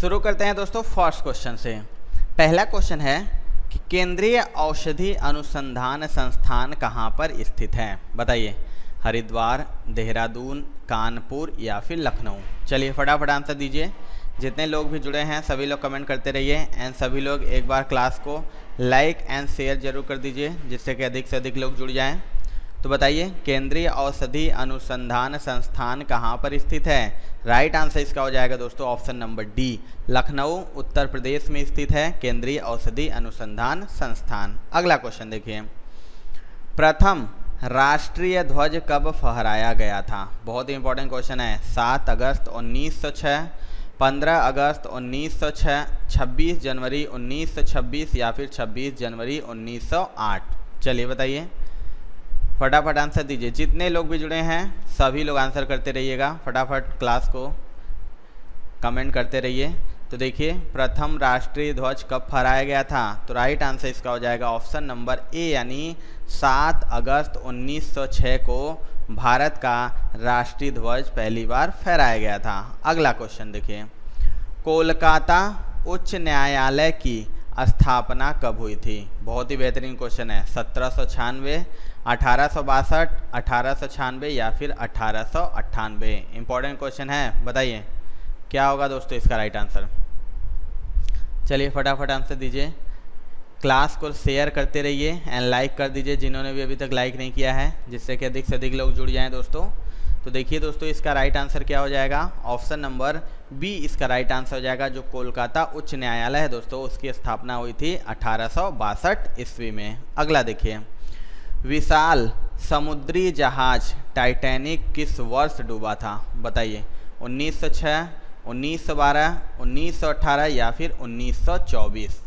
शुरू करते हैं दोस्तों फर्स्ट क्वेश्चन से। पहला क्वेश्चन है कि केंद्रीय औषधि अनुसंधान संस्थान कहाँ पर स्थित है। बताइए, हरिद्वार, देहरादून, कानपुर या फिर लखनऊ। चलिए फटाफट आंसर दीजिए। जितने लोग भी जुड़े हैं सभी लोग कमेंट करते रहिए एंड सभी लोग एक बार क्लास को लाइक एंड शेयर जरूर कर दीजिए जिससे कि अधिक से अधिक लोग जुड़ जाएं। तो बताइए, केंद्रीय औषधि अनुसंधान संस्थान कहाँ पर स्थित है। राइट आंसर इसका हो जाएगा दोस्तों option number D, Lucknow Uttar Pradesh में स्थित है केंद्रीय औषधि अनुसंधान संस्थान। अगला क्वेश्चन देखिए, प्रथम राष्ट्रीय ध्वज कब फहराया गया था। बहुत ही इंपॉर्टेंट क्वेश्चन है। 7 अगस्त 1906, 15 अगस्त 1906, 26 जनवरी 1926 या फिर 26 जनवरी 1908। चलिए बताइए, फटाफट आंसर दीजिए। जितने लोग भी जुड़े हैं सभी लोग आंसर करते रहिएगा, फटाफट क्लास को कमेंट करते रहिए। तो देखिए, प्रथम राष्ट्रीय ध्वज कब फहराया गया था, तो राइट आंसर इसका हो जाएगा ऑप्शन नंबर ए, यानी 7 अगस्त 1906 को भारत का राष्ट्रीय ध्वज पहली बार फहराया गया था। अगला क्वेश्चन देखिए, कोलकाता उच्च न्यायालय की स्थापना कब हुई थी। बहुत ही बेहतरीन क्वेश्चन है। 1796, 1862, 1896 या फिर 1898। इंपॉर्टेंट क्वेश्चन है, बताइए क्या होगा दोस्तों इसका राइट आंसर। चलिए फटाफट आंसर दीजिए। क्लास को शेयर करते रहिए एंड लाइक कर दीजिए जिन्होंने भी अभी तक लाइक नहीं किया है, जिससे कि अधिक से अधिक लोग जुड़ जाएं दोस्तों। तो देखिए दोस्तों, इसका राइट आंसर क्या हो जाएगा, ऑप्शन नंबर बी इसका राइट आंसर हो जाएगा। जो कोलकाता उच्च न्यायालय है दोस्तों, उसकी स्थापना हुई थी 1862 ईस्वी में। अगला देखिए, विशाल समुद्री जहाज टाइटैनिक किस वर्ष डूबा था। बताइए, 1906, 1912, 1918 या फिर 1924।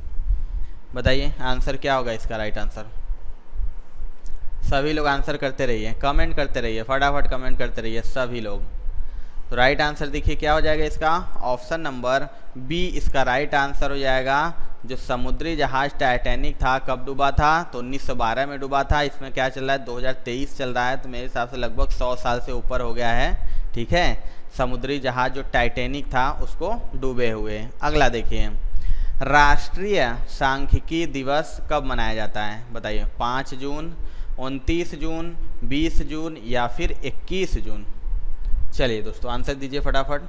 बताइए आंसर क्या होगा इसका राइट आंसर। सभी लोग आंसर करते रहिए, कमेंट करते रहिए, फटाफट कमेंट करते रहिए सभी लोग। तो राइट आंसर देखिए क्या हो जाएगा इसका, ऑप्शन नंबर बी इसका राइट आंसर हो जाएगा। जो समुद्री जहाज टाइटैनिक था कब डूबा था, तो 1912 में डूबा था। इसमें क्या चल रहा है, 2023 चल रहा है, तो मेरे हिसाब से लगभग 100 साल से ऊपर हो गया है। ठीक है, समुद्री जहाज जो टाइटैनिक था उसको डूबे हुए। अगला देखिए, राष्ट्रीय सांख्यिकी दिवस कब मनाया जाता है। बताइए, 5 जून, 29 जून, 20 जून या फिर 21 जून। चलिए दोस्तों आंसर दीजिए फटाफट।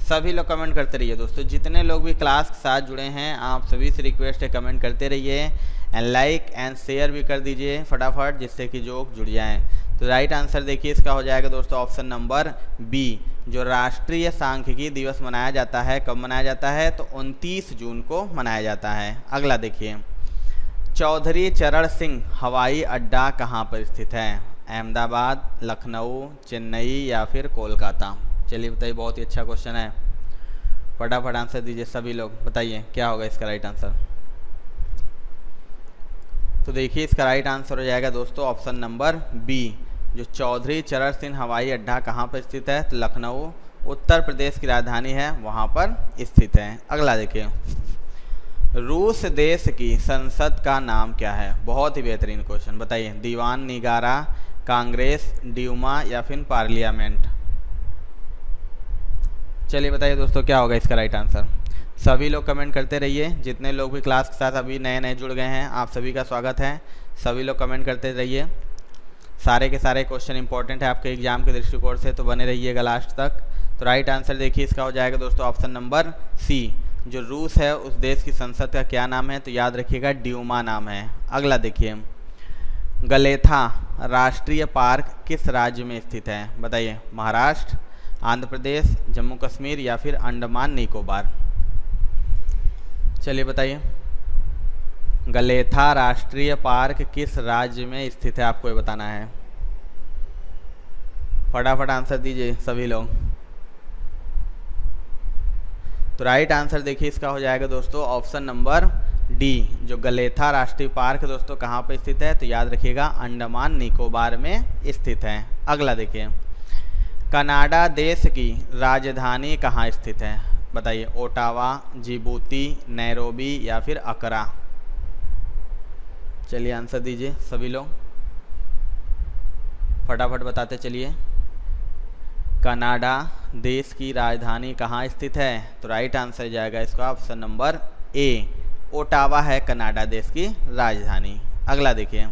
सभी लोग कमेंट करते रहिए दोस्तों। जितने लोग भी क्लास के साथ जुड़े हैं आप सभी से रिक्वेस्ट है कमेंट करते रहिए एंड लाइक एंड शेयर भी कर दीजिए फटाफट, जिससे कि लोग जुड़ जाएं। तो राइट आंसर देखिए इसका हो जाएगा दोस्तों ऑप्शन नंबर बी। जो राष्ट्रीय सांख्यिकी दिवस मनाया जाता है कब मनाया जाता है, तो 29 जून को मनाया जाता है। अगला देखिए, चौधरी चरण सिंह हवाई अड्डा कहाँ पर स्थित है। अहमदाबाद, लखनऊ, चेन्नई या फिर कोलकाता। चलिए बताइए, बहुत ही अच्छा क्वेश्चन है, फटाफट आंसर दीजिए सभी लोग। बताइए क्या होगा इसका राइट आंसर। तो देखिए इसका राइट आंसर हो जाएगा दोस्तों ऑप्शन नंबर बी। जो चौधरी चरण सिंह हवाई अड्डा कहाँ पर स्थित है, तो लखनऊ उत्तर प्रदेश की राजधानी है, वहाँ पर स्थित है। अगला देखिए, रूस देश की संसद का नाम क्या है। बहुत ही बेहतरीन क्वेश्चन। बताइए, दीवान निगारा, कांग्रेस, ड्यूमा या फिर पार्लियामेंट। चलिए बताइए दोस्तों क्या होगा इसका राइट आंसर। सभी लोग कमेंट करते रहिए। जितने लोग भी क्लास के साथ अभी नए नए जुड़ गए हैं आप सभी का स्वागत है। सभी लोग कमेंट करते रहिए। सारे के सारे क्वेश्चन इंपॉर्टेंट है आपके एग्जाम के दृष्टिकोण से, तो बने रहिएगा लास्ट तक। तो राइट आंसर देखिए इसका हो जाएगा दोस्तों ऑप्शन नंबर सी। जो रूस है उस देश की संसद का क्या नाम है, तो याद रखिएगा ड्यूमा नाम है। अगला देखिए, गलेथा राष्ट्रीय पार्क किस राज्य में स्थित है। बताइए, महाराष्ट्र, आंध्र प्रदेश, जम्मू कश्मीर या फिर अंडमान निकोबार। चलिए बताइए, गलेथा राष्ट्रीय पार्क किस राज्य में स्थित है, आपको ये बताना है। फटाफट आंसर दीजिए सभी लोग। तो राइट आंसर देखिए इसका हो जाएगा दोस्तों ऑप्शन नंबर डी। जो गलेथा राष्ट्रीय पार्क दोस्तों कहाँ पर स्थित है, तो याद रखिएगा अंडमान निकोबार में स्थित है। अगला देखिए, कनाडा देश की राजधानी कहाँ स्थित है। बताइए, ओटावा, जिबूती, नैरोबी या फिर अकरा। चलिए आंसर दीजिए सभी लोग, फटाफट बताते चलिए। कनाडा देश की राजधानी कहाँ स्थित है? तो राइट आंसर जाएगा इसका ऑप्शन नंबर ए, ओटावा है कनाडा देश की राजधानी। अगला देखिए,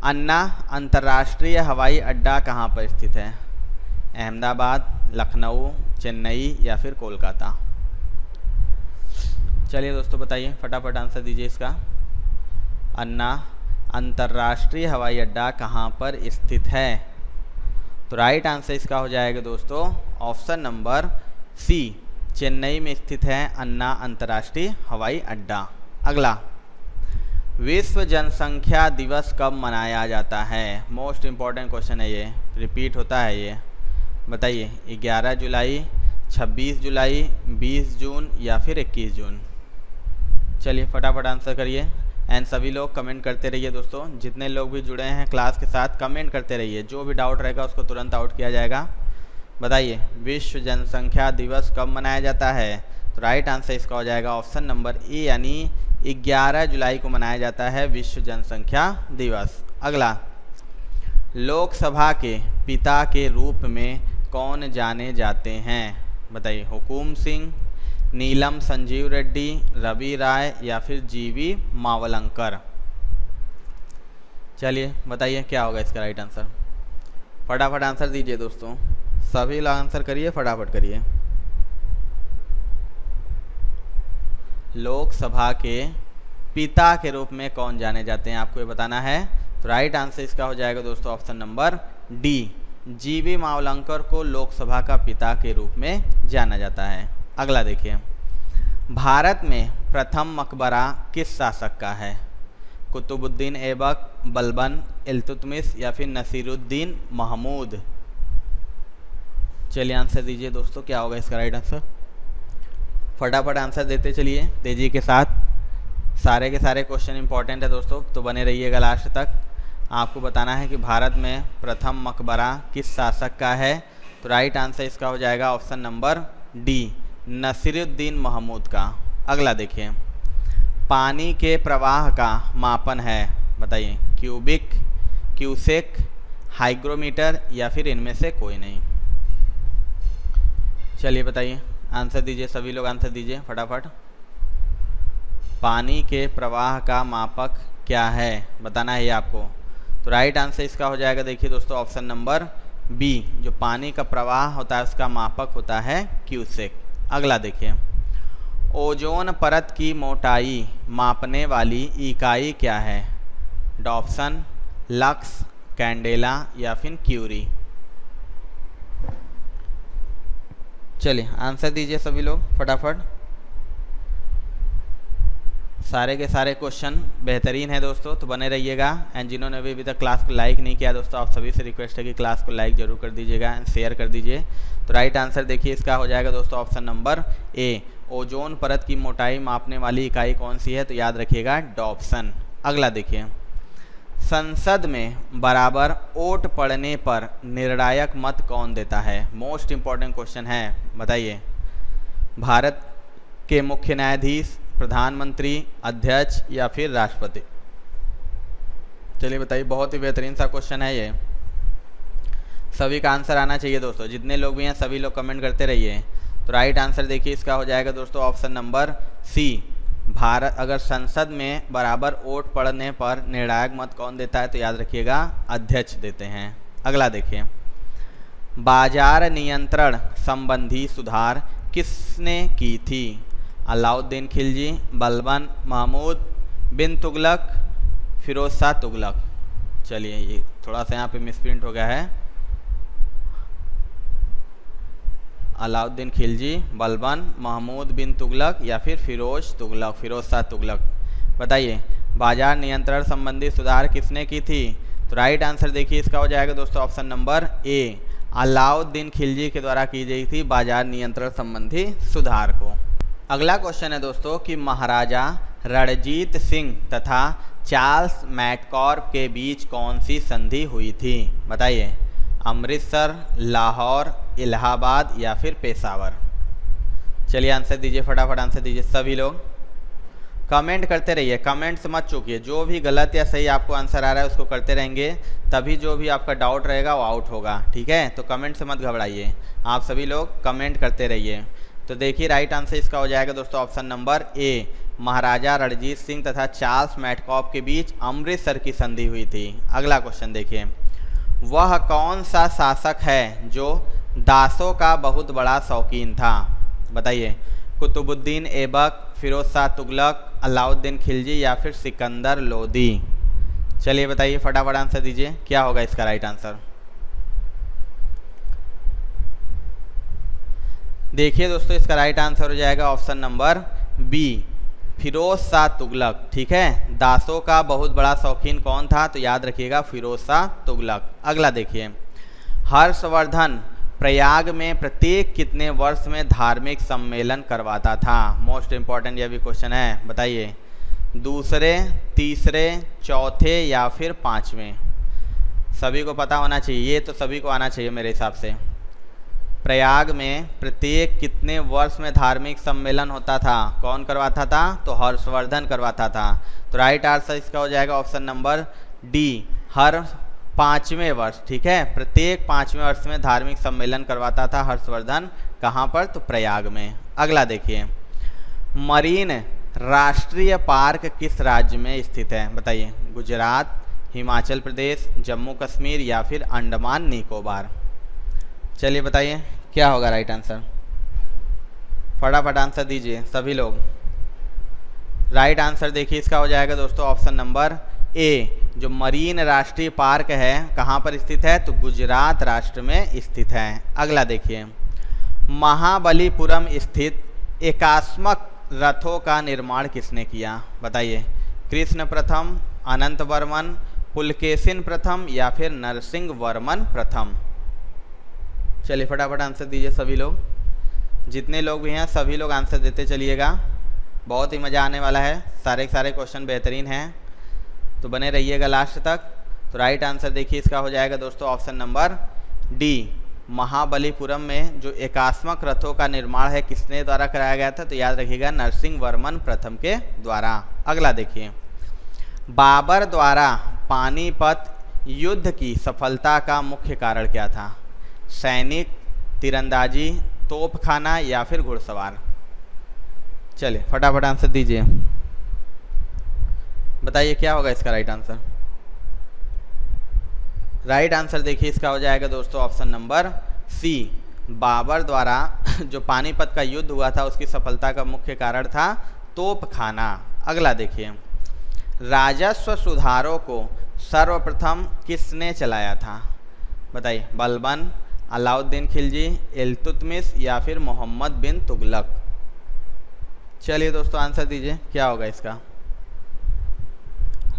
अन्ना अंतर्राष्ट्रीय हवाई अड्डा कहाँ पर स्थित है? अहमदाबाद, लखनऊ, चेन्नई या फिर कोलकाता? चलिए दोस्तों बताइए, फटाफट आंसर दीजिए इसका। अन्ना अंतर्राष्ट्रीय हवाई अड्डा कहाँ पर स्थित है? तो राइट आंसर इसका हो जाएगा दोस्तों ऑप्शन नंबर सी, चेन्नई में स्थित है अन्ना अंतर्राष्ट्रीय हवाई अड्डा। अगला, विश्व जनसंख्या दिवस कब मनाया जाता है? मोस्ट इम्पॉर्टेंट क्वेश्चन है ये, रिपीट होता है ये। बताइए, 11 जुलाई, 26 जुलाई, 20 जून या फिर 21 जून? चलिए फटाफट आंसर करिए एंड सभी लोग कमेंट करते रहिए दोस्तों। जितने लोग भी जुड़े हैं क्लास के साथ कमेंट करते रहिए, जो भी डाउट रहेगा उसको तुरंत आउट किया जाएगा। बताइए, विश्व जनसंख्या दिवस कब मनाया जाता है? तो राइट आंसर इसका हो जाएगा ऑप्शन नंबर ए, यानी 11 जुलाई को मनाया जाता है विश्व जनसंख्या दिवस। अगला, लोकसभा के पिता के रूप में कौन जाने जाते हैं? बताइए, हुकुम सिंह, नीलम संजीव रेड्डी, रवि राय या फिर जीवी मावलंकर? चलिए बताइए क्या होगा इसका राइट आंसर। फटाफट आंसर दीजिए दोस्तों, सभी लोग आंसर करिए, फटाफट करिए। लोकसभा के पिता के रूप में कौन जाने जाते हैं, आपको ये बताना है। तो राइट आंसर इसका हो जाएगा दोस्तों ऑप्शन नंबर डी, जीवी मावलंकर को लोकसभा का पिता के रूप में जाना जाता है। अगला देखिए, भारत में प्रथम मकबरा किस शासक का है? कुतुबुद्दीन ऐबक, बलबन, इल्तुतमिश या फिर नसीरुद्दीन महमूद? चलिए आंसर दीजिए दोस्तों, क्या होगा इसका राइट आंसर। फटाफट आंसर देते चलिए तेजी के साथ, सारे के सारे क्वेश्चन इंपॉर्टेंट है दोस्तों, तो बने रहिएगा लास्ट तक। आपको बताना है कि भारत में प्रथम मकबरा किस शासक का है। तो राइट आंसर इसका हो जाएगा option number D, Nasiruddin Mahmud का। अगला देखिए, पानी के प्रवाह का मापन है, बताइए, क्यूबिक, क्यूसेक, हाइग्रोमीटर या फिर इनमें से कोई नहीं? चलिए बताइए, आंसर दीजिए, सभी लोग आंसर दीजिए फटाफट। पानी के प्रवाह का मापक क्या है, बताना है ये आपको। तो राइट आंसर इसका हो जाएगा, देखिए दोस्तों, ऑप्शन नंबर बी, जो पानी का प्रवाह होता है उसका मापक होता है क्यूसेक। अगला देखिए, ओजोन परत की मोटाई मापने वाली इकाई क्या है? डॉप्सन, लक्स, कैंडेला या फिर क्यूरी? चलिए आंसर दीजिए सभी लोग फटाफट। सारे के सारे क्वेश्चन बेहतरीन है दोस्तों, तो बने रहिएगा। एंड जिन्होंने अभी तक क्लास को लाइक नहीं किया दोस्तों, आप सभी से रिक्वेस्ट है कि क्लास को लाइक जरूर कर दीजिएगा एंड शेयर कर दीजिए। तो राइट आंसर देखिए इसका हो जाएगा दोस्तों ऑप्शन नंबर ए, ओजोन परत की मोटाई मापने वाली इकाई कौन सी है? तो याद रखिएगा डॉप्सन। अगला देखिए, संसद में बराबर वोट पड़ने पर निर्णायक मत कौन देता है? मोस्ट इंपॉर्टेंट क्वेश्चन है, बताइए। भारत के मुख्य न्यायाधीश, प्रधानमंत्री, अध्यक्ष या फिर राष्ट्रपति? चलिए बताइए, बहुत ही बेहतरीन सा क्वेश्चन है ये, सभी का आंसर आना चाहिए दोस्तों। जितने लोग भी हैं सभी लोग कमेंट करते रहिए। तो राइट आंसर देखिए इसका हो जाएगा दोस्तों ऑप्शन नंबर सी, भारत अगर संसद में बराबर वोट पड़ने पर निर्णायक मत कौन देता है? तो याद रखिएगा अध्यक्ष देते हैं। अगला देखिए, बाजार नियंत्रण संबंधी सुधार किसने की थी? अलाउद्दीन खिलजी, बलबन, महमूद बिन तुगलक, फिरोज शाह तुगलक? चलिए ये थोड़ा सा यहाँ पे मिसप्रिंट हो गया है, अलाउद्दीन खिलजी, बलबन, महमूद बिन तुगलक या फिर फिरोज शाह तुगलक? बताइए, बाजार नियंत्रण संबंधी सुधार किसने की थी? तो राइट आंसर देखिए इसका हो जाएगा दोस्तों option number A, Alauddin Khilji के द्वारा की गई थी बाजार नियंत्रण संबंधी सुधार को। अगला क्वेश्चन है दोस्तों कि महाराजा रणजीत सिंह तथा चार्ल्स मैककॉर्प के बीच कौन सी संधि हुई थी? बताइए, अमृतसर, लाहौर, इलाहाबाद या फिर पेशावर? चलिए आंसर दीजिए फटाफट, आंसर दीजिए सभी लोग। कमेंट करते रहिए, कमेंट से मत चूकिए। जो भी गलत या सही आपको आंसर आ रहा है उसको करते रहेंगे, तभी जो भी आपका डाउट रहेगा वो आउट होगा। ठीक है, तो कमेंट से मत घबराइए, आप सभी लोग कमेंट करते रहिए। तो देखिए राइट आंसर इसका हो जाएगा दोस्तों ऑप्शन नंबर ए, महाराजा रणजीत सिंह तथा चार्ल्स मैडकॉफ के बीच अमृतसर की संधि हुई थी। अगला क्वेश्चन देखिए, वह कौन सा शासक है जो दासों का बहुत बड़ा शौकीन था? बताइए, कुतुबुद्दीन ऐबक, फिरोज शाह तुगलक, अलाउद्दीन खिलजी या फिर सिकंदर लोदी? चलिए बताइए, फटाफट आंसर दीजिए, क्या होगा इसका राइट आंसर? देखिए दोस्तों, इसका राइट आंसर हो जाएगा option number B, Firoz Shah Tughlaq. ठीक है, दासों का बहुत बड़ा शौकीन कौन था? तो याद रखिएगा फिरोज शाह तुगलक। अगला देखिए, हर्षवर्धन प्रयाग में प्रत्येक कितने वर्ष में धार्मिक सम्मेलन करवाता था? मोस्ट इंपॉर्टेंट यह भी क्वेश्चन है, बताइए, दूसरे, तीसरे, चौथे या फिर पांचवें? सभी को पता होना चाहिए, ये तो सभी को आना चाहिए मेरे हिसाब से। प्रयाग में प्रत्येक कितने वर्ष में धार्मिक सम्मेलन होता था? कौन करवाता था? तो हर्षवर्धन करवाता था। तो राइट आंसर इसका हो जाएगा ऑप्शन नंबर डी, हर 5वें वर्ष। ठीक है, प्रत्येक 5वें वर्ष में धार्मिक सम्मेलन करवाता था हर्षवर्धन। कहाँ पर? तो प्रयाग में। अगला देखिए, मरीन राष्ट्रीय पार्क किस राज्य में स्थित है? बताइए, गुजरात, हिमाचल प्रदेश, जम्मू कश्मीर या फिर अंडमान निकोबार? चलिए बताइए, क्या होगा राइट आंसर? फटाफट आंसर दीजिए सभी लोग। राइट आंसर देखिए इसका हो जाएगा दोस्तों ऑप्शन नंबर ए, जो मरीन राष्ट्रीय पार्क है कहाँ पर स्थित है? तो गुजरात राष्ट्र में स्थित है। अगला देखिए, महाबलीपुरम स्थित एकात्मक रथों का निर्माण किसने किया? बताइए, कृष्ण प्रथम, अनंत वर्मन, पुलकेशिन प्रथम या फिर नरसिंह वर्मन प्रथम? चलिए फटाफट आंसर दीजिए सभी लोग, जितने लोग भी हैं सभी लोग आंसर देते चलिएगा, बहुत ही मज़ा आने वाला है, सारे क्वेश्चन बेहतरीन हैं, तो बने रहिएगा लास्ट तक। तो राइट आंसर देखिए इसका हो जाएगा दोस्तों ऑप्शन नंबर डी, महाबलीपुरम में जो एकात्मक रथों का निर्माण है किसने द्वारा कराया गया था? तो याद रखिएगा नरसिंह वर्मन प्रथम के द्वारा। अगला देखिए, बाबर द्वारा पानीपत युद्ध की सफलता का मुख्य कारण क्या था? सैनिक, तीरंदाजी, तोपखाना या फिर घुड़सवार? चलिए फटाफट आंसर दीजिए, बताइए क्या होगा इसका राइट आंसर? राइट आंसर देखिए इसका हो जाएगा दोस्तों ऑप्शन नंबर सी, बाबर द्वारा जो पानीपत का युद्ध हुआ था उसकी सफलता का मुख्य कारण था तोपखाना। अगला देखिए, राजस्व सुधारों को सर्वप्रथम किसने चलाया था? बताइए, बलबन, अलाउद्दीन खिलजी, इल्तुतमिश या फिर मोहम्मद बिन तुगलक? चलिए दोस्तों आंसर दीजिए, क्या होगा इसका?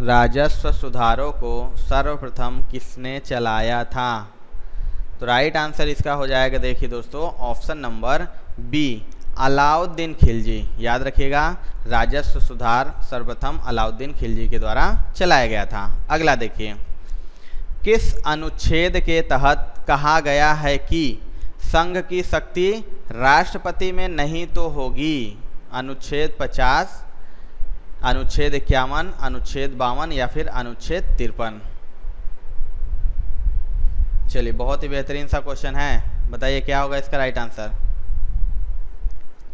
राजस्व सुधारों को सर्वप्रथम किसने चलाया था? तो राइट आंसर इसका हो जाएगा देखिए दोस्तों option number B, Alauddin Khilji. याद रखिएगा राजस्व सुधार सर्वप्रथम अलाउद्दीन खिलजी के द्वारा चलाया गया था। अगला देखिए, किस अनुच्छेद के तहत कहा गया है कि संघ की शक्ति राष्ट्रपति में नहीं तो होगी? अनुच्छेद 50, अनुच्छेद 51, अनुच्छेद 52 या फिर अनुच्छेद 53? चलिए बहुत ही बेहतरीन सा क्वेश्चन है, बताइए क्या होगा इसका राइट आंसर?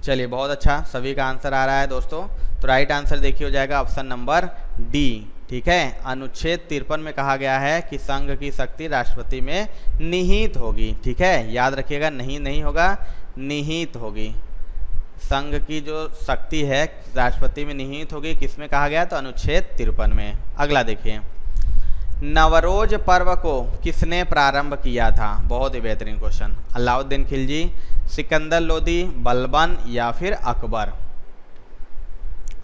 चलिए बहुत अच्छा, सभी का आंसर आ रहा है दोस्तों। तो राइट आंसर देखिए हो जाएगा ऑप्शन नंबर डी। ठीक है, अनुच्छेद 53 में कहा गया है कि संघ की शक्ति राष्ट्रपति में निहित होगी। ठीक है, याद रखिएगा नहीं होगा, निहित होगी। संघ की जो शक्ति है राष्ट्रपति में निहित होगी, किसमें कहा गया? तो अनुच्छेद 53 में। अगला देखिए, नवरोज पर्व को किसने प्रारंभ किया था? बहुत ही बेहतरीन क्वेश्चन। अलाउद्दीन खिलजी, सिकंदर लोदी, बलबन या फिर अकबर?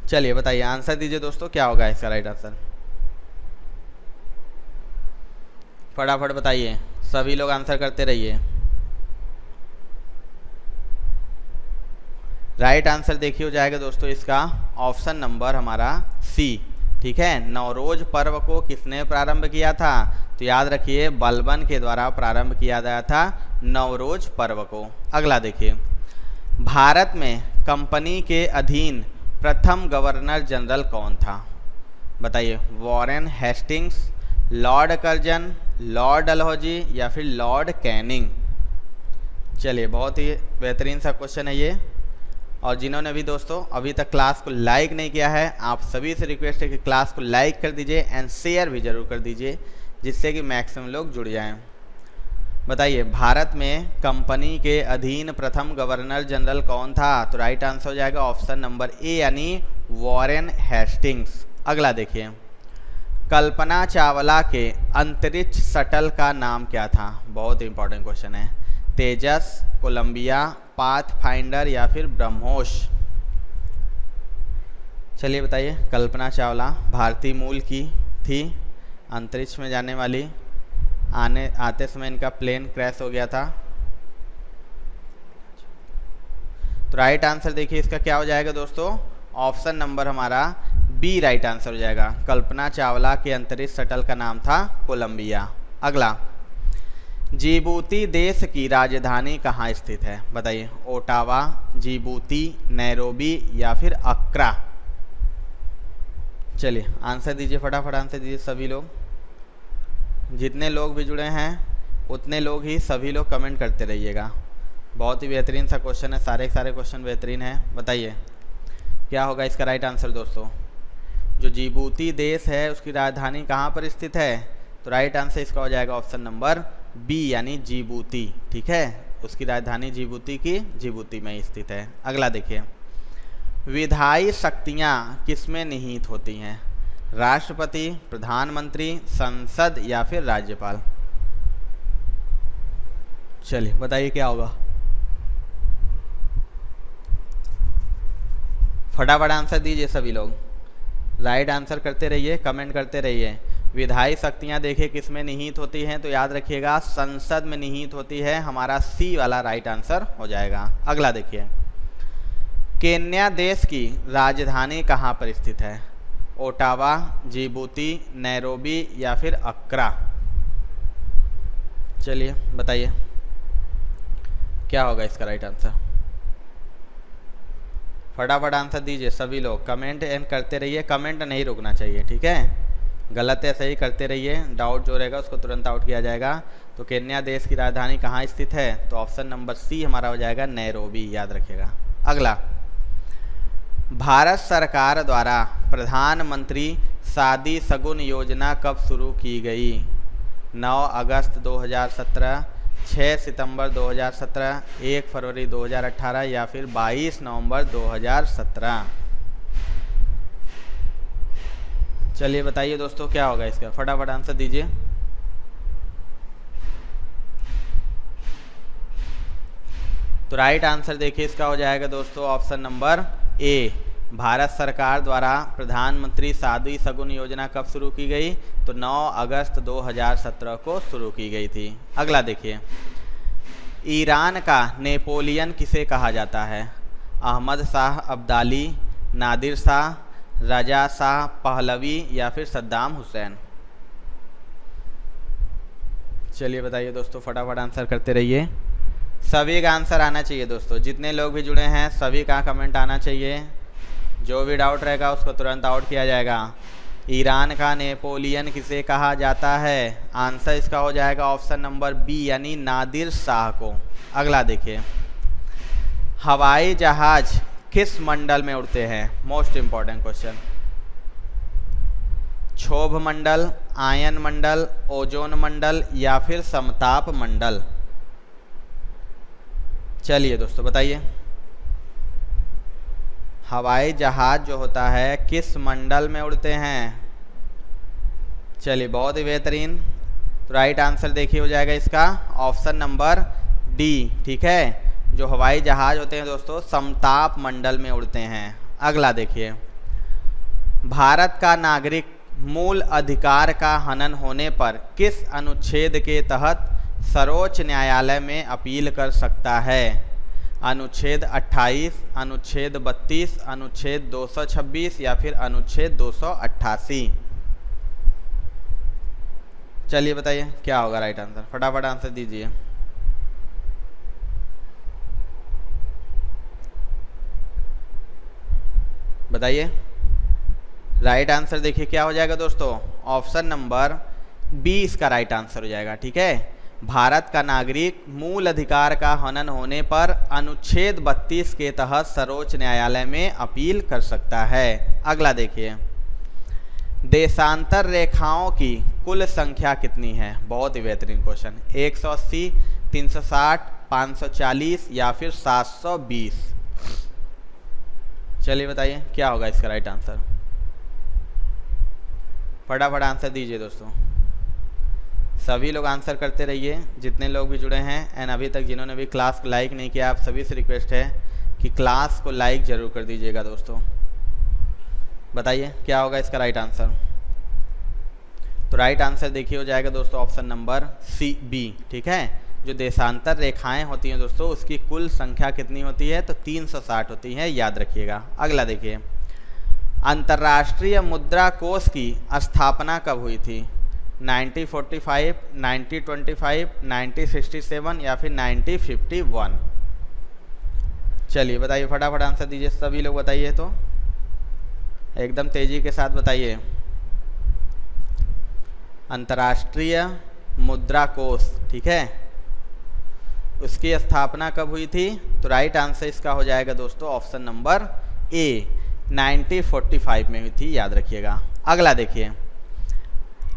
चलिए बताइए, आंसर दीजिए दोस्तों, क्या होगा इसका राइट आंसर? फटाफट बताइए, सभी लोग आंसर करते रहिए। राइट आंसर देखिए हो जाएगा दोस्तों इसका ऑप्शन नंबर हमारा सी। ठीक है, नवरोज पर्व को किसने प्रारंभ किया था? तो याद रखिए बलबन के द्वारा प्रारंभ किया गया था नवरोज पर्व को। अगला देखिए, भारत में कंपनी के अधीन प्रथम गवर्नर जनरल कौन था? बताइए, Warren Hastings, Lord Curzon, Lord Dalhousie या फिर लॉर्ड कैनिंग? चलिए, बहुत ही बेहतरीन सा क्वेश्चन है ये। और जिन्होंने भी दोस्तों अभी तक क्लास को लाइक नहीं किया है, आप सभी से रिक्वेस्ट है कि क्लास को लाइक कर दीजिए एंड शेयर भी ज़रूर कर दीजिए, जिससे कि मैक्सिमम लोग जुड़ जाएं। बताइए, भारत में कंपनी के अधीन प्रथम गवर्नर जनरल कौन था? तो राइट आंसर हो जाएगा ऑप्शन नंबर ए, यानी वॉरेन हेस्टिंग्स। अगला देखिए, कल्पना चावला के अंतरिक्ष शटल का नाम क्या था? बहुत इंपॉर्टेंट क्वेश्चन है। तेजस, कोलंबिया, पाथफाइंडर या फिर ब्रह्मोस? चलिए बताइए, कल्पना चावला भारतीय मूल की थी, अंतरिक्ष में जाने वाली, आते समय इनका प्लेन क्रैश हो गया था। तो राइट आंसर देखिए इसका क्या हो जाएगा दोस्तों, ऑप्शन नंबर हमारा बी राइट आंसर हो जाएगा। कल्पना चावला के अंतरिक्ष शटल का नाम था कोलंबिया। अगला, जिबूती देश की राजधानी कहाँ स्थित है? बताइए, ओटावा, जिबूती, नैरोबी या फिर अक्रा? चलिए आंसर दीजिए, फटाफट आंसर दीजिए सभी लोग। जितने लोग भी जुड़े हैं उतने लोग ही सभी लोग कमेंट करते रहिएगा। बहुत ही बेहतरीन सा क्वेश्चन है, सारे क्वेश्चन बेहतरीन है। बताइए क्या होगा इसका राइट आंसर दोस्तों। जो जिबूती देश है उसकी राजधानी कहाँ पर स्थित है? तो राइट आंसर इसका हो जाएगा ऑप्शन नंबर बी, यानी जिबूती। ठीक है, उसकी राजधानी जिबूती की जिबूती में स्थित है। अगला देखिए, विधायी शक्तियाँ किसमें निहित होती हैं? राष्ट्रपति, प्रधानमंत्री, संसद या फिर राज्यपाल? चलिए बताइए क्या होगा, फटाफट आंसर दीजिए सभी लोग। राइट आंसर करते रहिए, कमेंट करते रहिए। विधायी शक्तियाँ देखिए किस में निहित होती हैं? तो याद रखिएगा संसद में निहित होती है। हमारा सी वाला राइट आंसर हो जाएगा। अगला देखिए, केन्या देश की राजधानी कहाँ पर स्थित है? ओटावा, जिबूती, नैरोबी या फिर अक्रा? चलिए बताइए क्या होगा इसका राइट आंसर, फटाफट आंसर दीजिए सभी लोग। कमेंट एंड करते रहिए, कमेंट नहीं रुकना चाहिए। ठीक है, गलत है सही करते रहिए, डाउट जो रहेगा उसको तुरंत आउट किया जाएगा। तो केन्या देश की राजधानी कहाँ स्थित है? तो ऑप्शन नंबर सी हमारा हो जाएगा नैरोबी, याद रखिएगा। अगला, भारत सरकार द्वारा प्रधानमंत्री शादी शगुन योजना कब शुरू की गई? 9 अगस्त 2017, 6 सितंबर 2017, 1 फरवरी 2018 या फिर 22 नवंबर 2017? चलिए बताइए दोस्तों क्या होगा इसका, फटाफट आंसर दीजिए। तो राइट आंसर देखिए इसका हो जाएगा दोस्तों ऑप्शन नंबर ए, भारत सरकार द्वारा प्रधानमंत्री शादी शगुन योजना कब शुरू की गई? तो 9 अगस्त 2017 को शुरू की गई थी। अगला देखिए, ईरान का नेपोलियन किसे कहा जाता है? अहमद शाह अब्दाली, नादिर शाह, रजा शाह पहलवी या फिर सद्दाम हुसैन? चलिए बताइए दोस्तों, फटाफट आंसर करते रहिए। सभी का आंसर आना चाहिए दोस्तों, जितने लोग भी जुड़े हैं सभी का कमेंट आना चाहिए। जो भी डाउट रहेगा उसको तुरंत आउट किया जाएगा। ईरान का नेपोलियन किसे कहा जाता है? आंसर इसका हो जाएगा ऑप्शन नंबर बी, यानी नादिर शाह को। अगला देखिए, हवाई जहाज किस मंडल में उड़ते हैं? Most important question. क्षोभ मंडल, आयन मंडल, ओजोन मंडल या फिर समताप मंडल? चलिए दोस्तों बताइए, हवाई जहाज जो होता है किस मंडल में उड़ते हैं? चलिए बहुत ही बेहतरीन। तो राइट आंसर देखिए हो जाएगा इसका ऑप्शन नंबर डी। ठीक है, जो हवाई जहाज होते हैं दोस्तों समताप मंडल में उड़ते हैं। अगला देखिए, भारत का नागरिक मूल अधिकार का हनन होने पर किस अनुच्छेद के तहत सर्वोच्च न्यायालय में अपील कर सकता है? अनुच्छेद 28, अनुच्छेद 32, अनुच्छेद 226 या फिर अनुच्छेद 288? चलिए बताइए क्या होगा राइट आंसर, फटाफट आंसर दीजिए। बताइए। राइट आंसर देखिए क्या हो जाएगा दोस्तों, ऑप्शन नंबर बी इसका राइट आंसर हो जाएगा। ठीक है, भारत का नागरिक मूल अधिकार का हनन होने पर अनुच्छेद 32 के तहत सर्वोच्च न्यायालय में अपील कर सकता है। अगला देखिए, देशांतर रेखाओं की कुल संख्या कितनी है? बहुत ही बेहतरीन क्वेश्चन। 180, 360, 540 या फिर 720? चलिए बताइए क्या होगा इसका राइट आंसर। फटाफट आंसर दीजिए दोस्तों, सभी लोग आंसर करते रहिए जितने लोग भी जुड़े हैं। एंड अभी तक जिन्होंने भी क्लास को लाइक नहीं किया, आप सभी से रिक्वेस्ट है कि क्लास को लाइक जरूर कर दीजिएगा दोस्तों। बताइए क्या होगा इसका राइट आंसर। तो राइट आंसर देखिए हो जाएगा दोस्तों ऑप्शन नंबर सी बी। ठीक है, जो देशांतर रेखाएं होती हैं दोस्तों उसकी कुल संख्या कितनी होती है? तो 360 होती है, याद रखिएगा। अगला देखिए, अंतर्राष्ट्रीय मुद्रा कोष की स्थापना कब हुई थी? 1945, 1925, 1967 या फिर 1951? चलिए बताइए, फटाफट आंसर दीजिए, सभी लोग बताइए तो एकदम तेजी के साथ बताइए। अंतर्राष्ट्रीय मुद्रा कोष, ठीक है, उसकी स्थापना कब हुई थी? तो राइट आंसर इसका हो जाएगा दोस्तों ऑप्शन नंबर ए, 1945 में हुई थी, याद रखिएगा। अगला देखिए,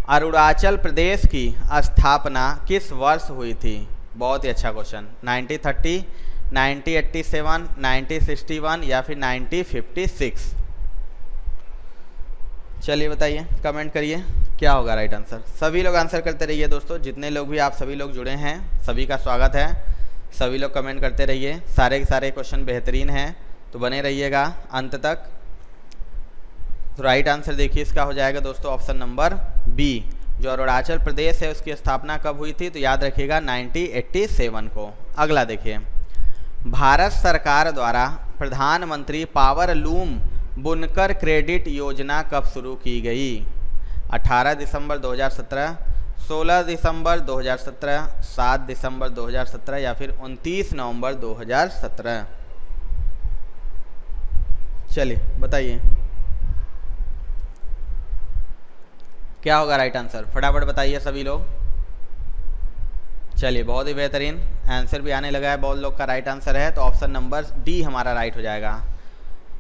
अरुणाचल प्रदेश की स्थापना किस वर्ष हुई थी? बहुत ही अच्छा क्वेश्चन। 1930, 1987, 1961 या फिर 1956? चलिए बताइए, कमेंट करिए क्या होगा राइट आंसर। सभी लोग आंसर करते रहिए दोस्तों, जितने लोग भी आप सभी लोग जुड़े हैं सभी का स्वागत है। सभी लोग कमेंट करते रहिए, सारे के सारे क्वेश्चन बेहतरीन हैं, तो बने रहिएगा अंत तक। तो राइट आंसर देखिए इसका हो जाएगा दोस्तों ऑप्शन नंबर बी, जो अरुणाचल प्रदेश है उसकी स्थापना कब हुई थी? तो याद रखिएगा 1987 को। अगला देखिए, भारत सरकार द्वारा प्रधानमंत्री पावर लूम बुनकर क्रेडिट योजना कब शुरू की गई? 18 दिसंबर 2017, 16 दिसंबर 2017, 7 दिसंबर 2017 या फिर 29 नवंबर 2017? चलिए बताइए क्या होगा राइट आंसर, फटाफट बताइए सभी लोग। चलिए बहुत ही बेहतरीन, आंसर भी आने लगा है, बहुत लोग का राइट आंसर है, तो ऑप्शन नंबर डी हमारा राइट हो जाएगा।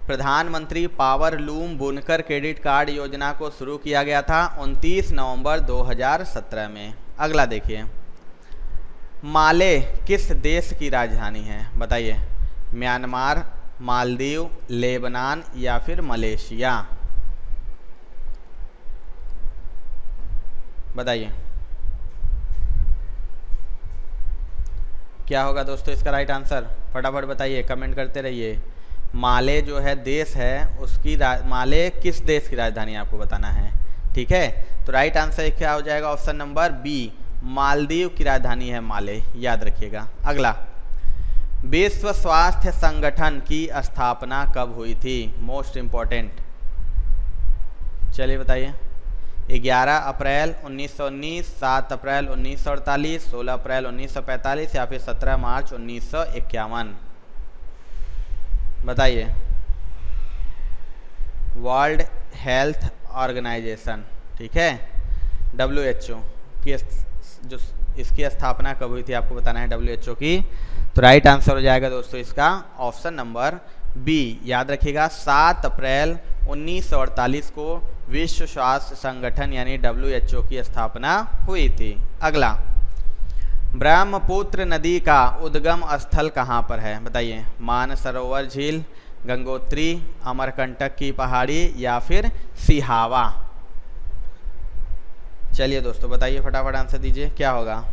प्रधानमंत्री पावर लूम बुनकर क्रेडिट कार्ड योजना को शुरू किया गया था 29 नवंबर 2017 में। अगला देखिए, माले किस देश की राजधानी है? बताइए, म्यांमार, मालदीव, लेबनान या फिर मलेशिया? बताइए क्या होगा दोस्तों इसका राइट आंसर, फटाफट बताइए, कमेंट करते रहिए। माले जो है देश है उसकी माले किस देश की राजधानी आपको बताना है। ठीक है, तो राइट आंसर क्या हो जाएगा ऑप्शन नंबर बी, मालदीव की राजधानी है माले, याद रखिएगा। अगला, विश्व स्वास्थ्य संगठन की स्थापना कब हुई थी? मोस्ट इम्पॉर्टेंट, चलिए बताइए। 11 अप्रैल 1919, 7 अप्रैल 1948, 16 अप्रैल 1945 या फिर 17 मार्च 1951? बताइए। वर्ल्ड हेल्थ ऑर्गेनाइजेशन, ठीक है, WHO की जो इसकी स्थापना कब हुई थी आपको बताना है, WHO की। तो राइट आंसर हो जाएगा दोस्तों इसका ऑप्शन नंबर बी, याद रखिएगा 7 अप्रैल 1948 को विश्व स्वास्थ्य संगठन यानी WHO की स्थापना हुई थी। अगला, ब्रह्मपुत्र नदी का उद्गम स्थल कहाँ पर है? बताइए, मानसरोवर झील, गंगोत्री, अमरकंटक की पहाड़ी या फिर सिहावा? चलिए दोस्तों बताइए, फटाफट आंसर दीजिए क्या होगा।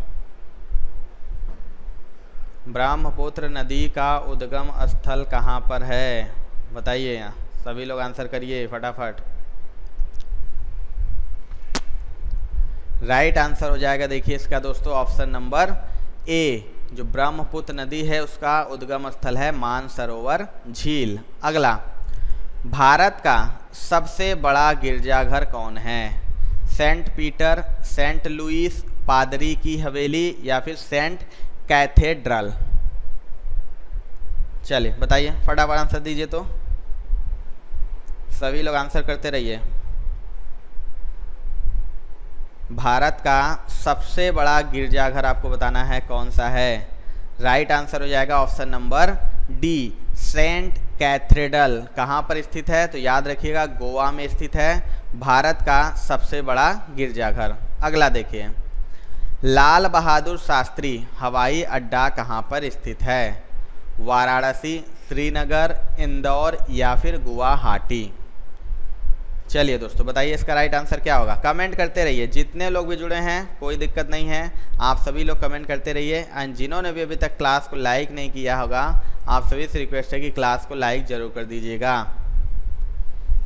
ब्रह्मपुत्र नदी का उद्गम स्थल कहाँ पर है? बताइए, सभी लोग आंसर करिए फटाफट। राइट आंसर हो जाएगा देखिए इसका दोस्तों ऑप्शन नंबर ए, जो ब्रह्मपुत्र नदी है उसका उद्गम स्थल है मानसरोवर झील। अगला, भारत का सबसे बड़ा गिरजाघर कौन है? सेंट पीटर, सेंट लुइस, पादरी की हवेली या फिर सेंट कैथेड्रल? चलिए बताइए, फटाफट आंसर दीजिए। तो सभी लोग आंसर करते रहिए। भारत का सबसे बड़ा गिरजाघर आपको बताना है कौन सा है। राइट आंसर हो जाएगा option number D, saint cathedral. कहाँ पर स्थित है? तो याद रखिएगा गोवा में स्थित है भारत का सबसे बड़ा गिरजाघर। अगला देखिए, लाल बहादुर शास्त्री हवाई अड्डा कहाँ पर स्थित है? वाराणसी, श्रीनगर, इंदौर या फिर गुवाहाटी। चलिए दोस्तों बताइए इसका राइट आंसर क्या होगा। कमेंट करते रहिए, जितने लोग भी जुड़े हैं कोई दिक्कत नहीं है, आप सभी लोग कमेंट करते रहिए। एंड जिन्होंने भी अभी तक क्लास को लाइक नहीं किया होगा, आप सभी से रिक्वेस्ट है कि क्लास को लाइक जरूर कर दीजिएगा।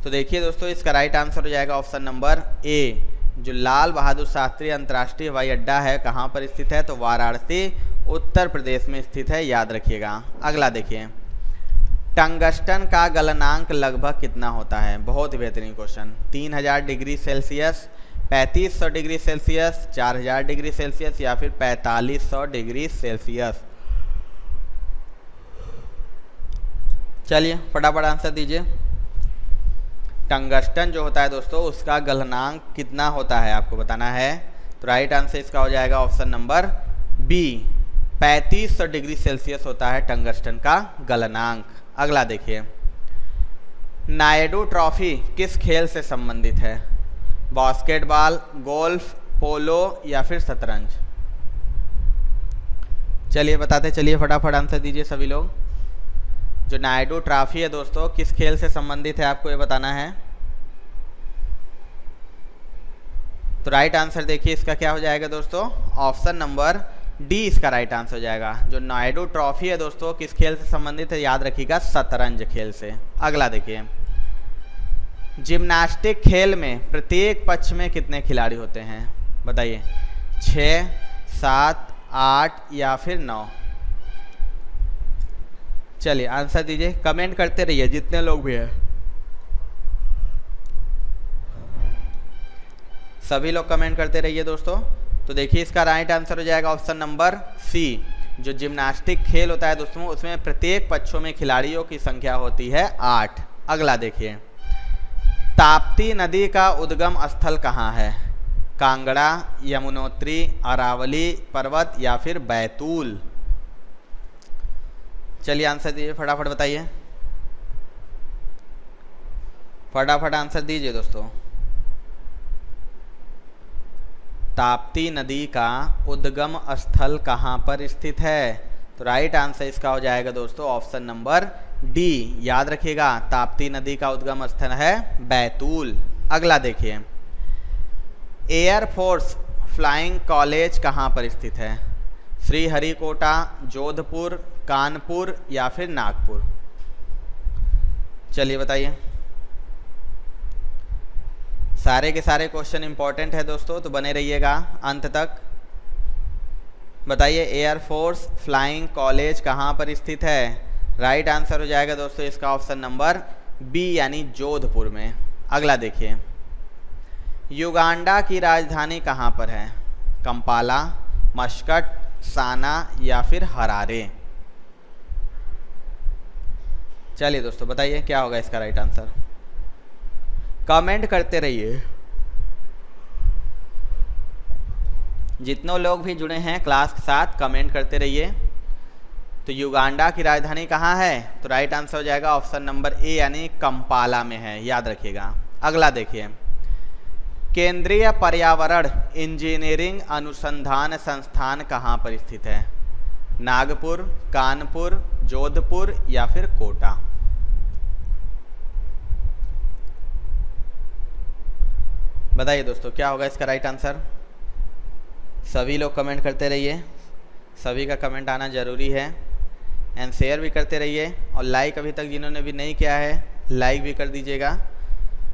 तो देखिए दोस्तों, इसका राइट आंसर हो जाएगा ऑप्शन नंबर ए, जो लाल बहादुर शास्त्री अंतर्राष्ट्रीय हवाई अड्डा है कहाँ पर स्थित है? तो वाराणसी, उत्तर प्रदेश में स्थित है, याद रखिएगा। अगला देखिए, टंगस्टन का गलनांक लगभग कितना होता है? बहुत ही बेहतरीन question. 3000 degree Celsius, 3500 degree Celsius, 4000 degree Celsius या फिर 4500 डिग्री सेल्सियस। चलिए फटाफट आंसर दीजिए। टंगस्टन जो होता है दोस्तों, उसका गलनांक कितना होता है आपको बताना है। तो राइट आंसर इसका हो जाएगा option number B, 3500 degree Celsius होता है टंगस्टन का गलनांक। अगला देखिए, नायडू ट्रॉफी किस खेल से संबंधित है? बास्केटबॉल, गोल्फ, पोलो या फिर शतरंज। चलिए बताते चलिए, फटाफट आंसर दीजिए सभी लोग। जो नायडू ट्रॉफी है दोस्तों, किस खेल से संबंधित है आपको ये बताना है। तो राइट आंसर देखिए इसका क्या हो जाएगा दोस्तों, ऑप्शन नंबर डी इसका राइट आंसर हो जाएगा। जो नायडू ट्रॉफी है दोस्तों, किस खेल से संबंधित है? याद रखिएगा शतरंज खेल से। अगला देखिए, जिम्नास्टिक खेल में प्रत्येक पक्ष में कितने खिलाड़ी होते हैं? बताइए, 6, 7, 8 या फिर 9। चलिए आंसर दीजिए, कमेंट करते रहिए जितने लोग भी हैं, सभी लोग कमेंट करते रहिए दोस्तों। तो देखिए इसका राइट आंसर हो जाएगा ऑप्शन नंबर सी, जो जिम्नास्टिक खेल होता है दोस्तों, उसमें प्रत्येक पक्षों में खिलाड़ियों की संख्या होती है 8। अगला देखिए, ताप्ती नदी का उद्गम स्थल कहाँ है? कांगड़ा, यमुनोत्री, अरावली पर्वत या फिर बैतूल। चलिए आंसर दीजिए, फटाफट बताइए, फटाफट आंसर दीजिए दोस्तों। ताप्ती नदी का उद्गम स्थल कहाँ पर स्थित है? तो राइट आंसर इसका हो जाएगा दोस्तों ऑप्शन नंबर डी, याद रखिएगा ताप्ती नदी का उद्गम स्थल है बैतूल। अगला देखिए, एयरफोर्स फ्लाइंग कॉलेज कहाँ पर स्थित है? श्रीहरिकोटा, जोधपुर, कानपुर या फिर नागपुर। चलिए बताइए, सारे के सारे क्वेश्चन इंपॉर्टेंट है दोस्तों, तो बने रहिएगा अंत तक। बताइए, एयरफोर्स फ्लाइंग कॉलेज कहाँ पर स्थित है? राइट आंसर हो जाएगा दोस्तों इसका ऑप्शन नंबर बी, यानी जोधपुर में। अगला देखिए, युगांडा की राजधानी कहाँ पर है? कंपाला, मस्कट, साना या फिर हरारे। चलिए दोस्तों बताइए क्या होगा इसका राइट आंसर, कमेंट करते रहिए। जितने लोग भी जुड़े हैं क्लास के साथ कमेंट करते रहिए। तो युगांडा की राजधानी कहाँ है? तो राइट आंसर हो जाएगा ऑप्शन नंबर ए, यानी कंपाला में है, याद रखिएगा। अगला देखिए, केंद्रीय पर्यावरण इंजीनियरिंग अनुसंधान संस्थान कहाँ पर स्थित है? नागपुर, कानपुर, जोधपुर या फिर कोटा। बताइए दोस्तों क्या होगा इसका राइट आंसर। सभी लोग कमेंट करते रहिए, सभी का कमेंट आना जरूरी है। एंड शेयर भी करते रहिए, और लाइक अभी तक जिन्होंने भी नहीं किया है लाइक भी कर दीजिएगा।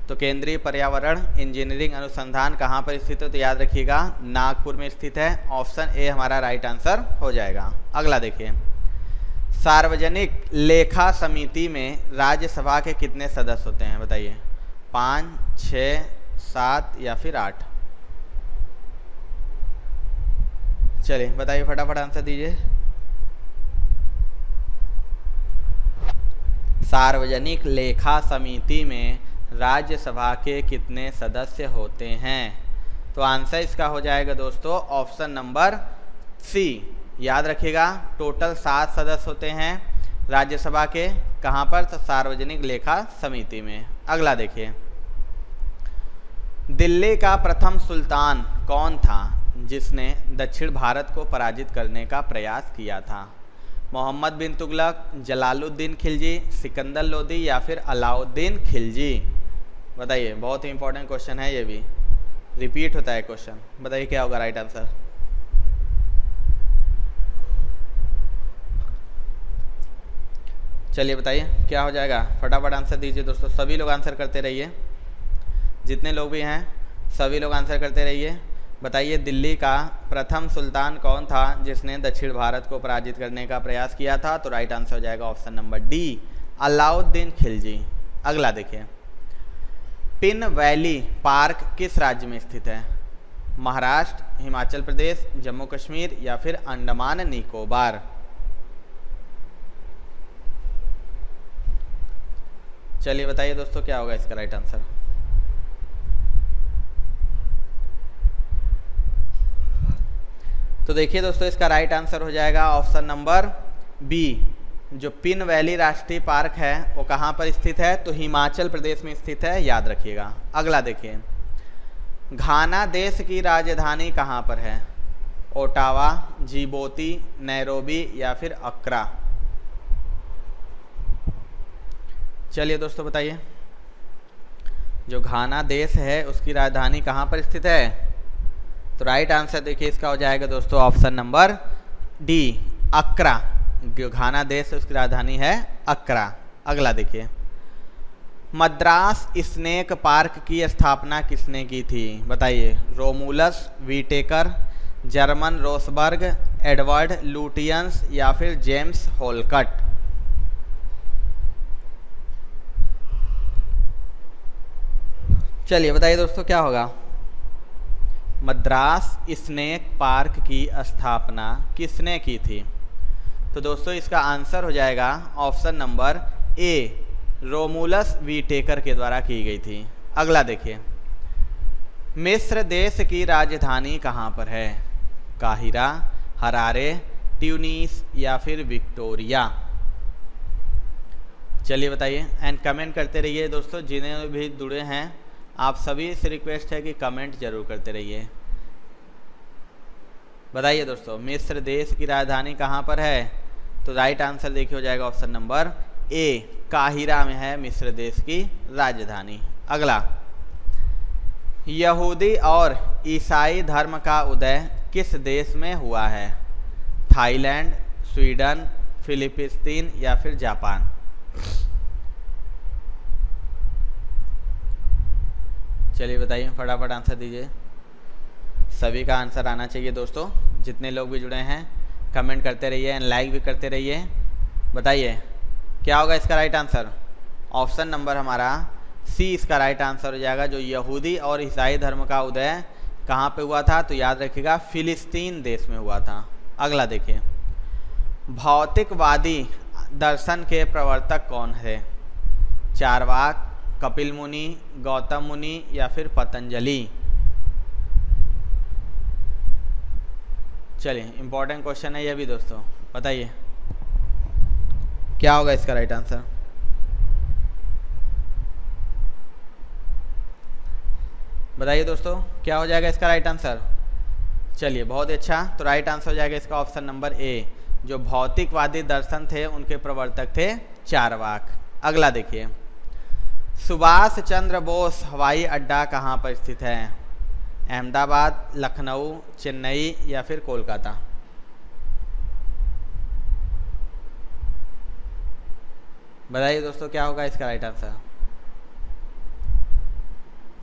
तो केंद्रीय पर्यावरण इंजीनियरिंग अनुसंधान कहाँ पर स्थित है? तो याद रखिएगा नागपुर में स्थित है। ऑप्शन ए हमारा राइट आंसर हो जाएगा। अगला देखिए, सार्वजनिक लेखा समिति में राज्यसभा के कितने सदस्य होते हैं? बताइए, 5, 6, 7 या फिर 8। चलिए बताइए, फटाफट आंसर दीजिए। सार्वजनिक लेखा समिति में राज्यसभा के कितने सदस्य होते हैं? तो आंसर इसका हो जाएगा दोस्तों ऑप्शन नंबर सी। याद रखिएगा, टोटल 7 सदस्य होते हैं राज्यसभा के। कहाँ पर? तो सार्वजनिक लेखा समिति में। अगला देखिए, दिल्ली का प्रथम सुल्तान कौन था जिसने दक्षिण भारत को पराजित करने का प्रयास किया था? मोहम्मद बिन तुगलक, जलालुद्दीन खिलजी, सिकंदर लोदी या फिर अलाउद्दीन खिलजी? बताइए, बहुत ही इंपॉर्टेंट क्वेश्चन है, ये भी रिपीट होता है क्वेश्चन। बताइए क्या होगा राइट आंसर? चलिए बताइए क्या हो जाएगा, फटाफट आंसर दीजिए दोस्तों। सभी लोग आंसर करते रहिए, जितने लोग भी हैं सभी लोग आंसर करते रहिए। बताइए, दिल्ली का प्रथम सुल्तान कौन था जिसने दक्षिण भारत को पराजित करने का प्रयास किया था? तो राइट आंसर हो जाएगा option number D, Alauddin Khilji. अगला देखिए, पिन वैली पार्क किस राज्य में स्थित है? महाराष्ट्र, हिमाचल प्रदेश, जम्मू कश्मीर या फिर अंडमान निकोबार? चलिए बताइए दोस्तों क्या होगा इसका राइट आंसर? तो देखिए दोस्तों, इसका राइट आंसर हो जाएगा ऑप्शन नंबर बी। जो पिन वैली राष्ट्रीय पार्क है वो कहाँ पर स्थित है? तो हिमाचल प्रदेश में स्थित है, याद रखिएगा। अगला देखिए, घाना देश की राजधानी कहाँ पर है? ओटावा, जिबोती, नैरोबी या फिर अक्रा? चलिए दोस्तों बताइए, जो घाना देश है उसकी राजधानी कहाँ पर स्थित है? तो राइट आंसर देखिए इसका हो जाएगा दोस्तों ऑप्शन नंबर डी, अक्रा। जो घाना देश है उसकी राजधानी है अक्रा। अगला देखिए, मद्रास स्नेक पार्क की स्थापना किसने की थी? बताइए, Romulus, Whitaker, German Rosberg, Edward Lutyens या फिर जेम्स होलकट? चलिए बताइए दोस्तों क्या होगा? मद्रास स्नेक पार्क की स्थापना किसने की थी? तो दोस्तों इसका आंसर हो जाएगा ऑप्शन नंबर ए, रोमुलस वीटेकर के द्वारा की गई थी। अगला देखिए, मिस्र देश की राजधानी कहाँ पर है? काहिरा, हरारे, ट्यूनीस या फिर विक्टोरिया? चलिए बताइए एंड कमेंट करते रहिए दोस्तों। जिन्हें भी जुड़े हैं आप सभी से रिक्वेस्ट है कि कमेंट जरूर करते रहिए। बताइए दोस्तों, मिस्र देश की राजधानी कहाँ पर है? तो राइट आंसर देखिए हो जाएगा ऑप्शन नंबर ए, काहिरा में है मिस्र देश की राजधानी। अगला, यहूदी और ईसाई धर्म का उदय किस देश में हुआ है? थाईलैंड, स्वीडन, फिलिपींस या फिर जापान? चलिए बताइए, फटाफट आंसर दीजिए। सभी का आंसर आना चाहिए दोस्तों। जितने लोग भी जुड़े हैं कमेंट करते रहिए एंड लाइक भी करते रहिए। बताइए क्या होगा इसका राइट आंसर? ऑप्शन नंबर हमारा सी इसका राइट आंसर हो जाएगा। जो यहूदी और ईसाई धर्म का उदय कहाँ पे हुआ था? तो याद रखिएगा फिलिस्तीन देश में हुआ था। अगला देखिए, भौतिकवादी दर्शन के प्रवर्तक कौन है? चारवाक, कपिल मुनि, गौतम मुनि या फिर पतंजलि? चलिए इंपॉर्टेंट क्वेश्चन है ये भी दोस्तों। बताइए क्या होगा इसका राइट आंसर? बताइए दोस्तों क्या हो जाएगा इसका राइट आंसर? चलिए बहुत अच्छा, तो राइट आंसर हो जाएगा इसका ऑप्शन नंबर ए। जो भौतिकवादी दर्शन थे उनके प्रवर्तक थे चारवाक। अगला देखिए, सुभाष चंद्र बोस हवाई अड्डा कहाँ पर स्थित है? अहमदाबाद, लखनऊ, चेन्नई या फिर कोलकाता? बताइए दोस्तों क्या होगा इसका राइट आंसर?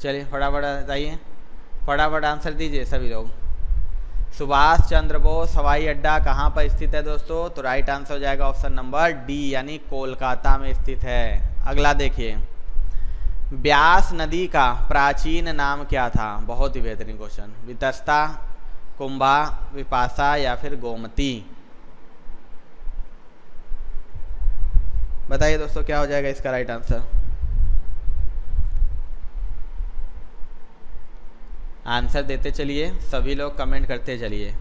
चलिए फटाफट बताइए, फटाफट आंसर दीजिए सभी लोग। सुभाष चंद्र बोस हवाई अड्डा कहाँ पर स्थित है दोस्तों? तो राइट आंसर हो जाएगा ऑप्शन नंबर डी, यानी कोलकाता में स्थित है। अगला देखिए, ब्यास नदी का प्राचीन नाम क्या था? बहुत ही बेहतरीन क्वेश्चन। वितस्ता, कुंभा, विपाशा या फिर गोमती? बताइए दोस्तों क्या हो जाएगा इसका राइट आंसर? आंसर देते चलिए, सभी लोग कमेंट करते चलिए।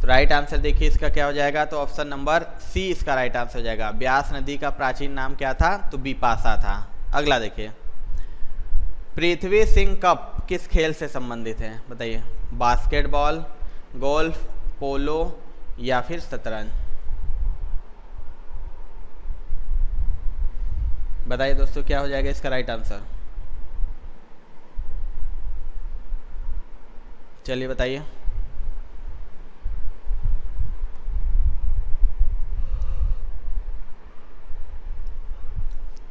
तो राइट आंसर देखिए इसका क्या हो जाएगा, तो ऑप्शन नंबर सी इसका राइट आंसर हो जाएगा। ब्यास नदी का प्राचीन नाम क्या था, तो बिपाशा था। अगला देखिए, पृथ्वी सिंह कप किस खेल से संबंधित है, बताइए। बास्केटबॉल, गोल्फ, पोलो या फिर शतरंज। बताइए दोस्तों क्या हो जाएगा इसका राइट आंसर, चलिए बताइए।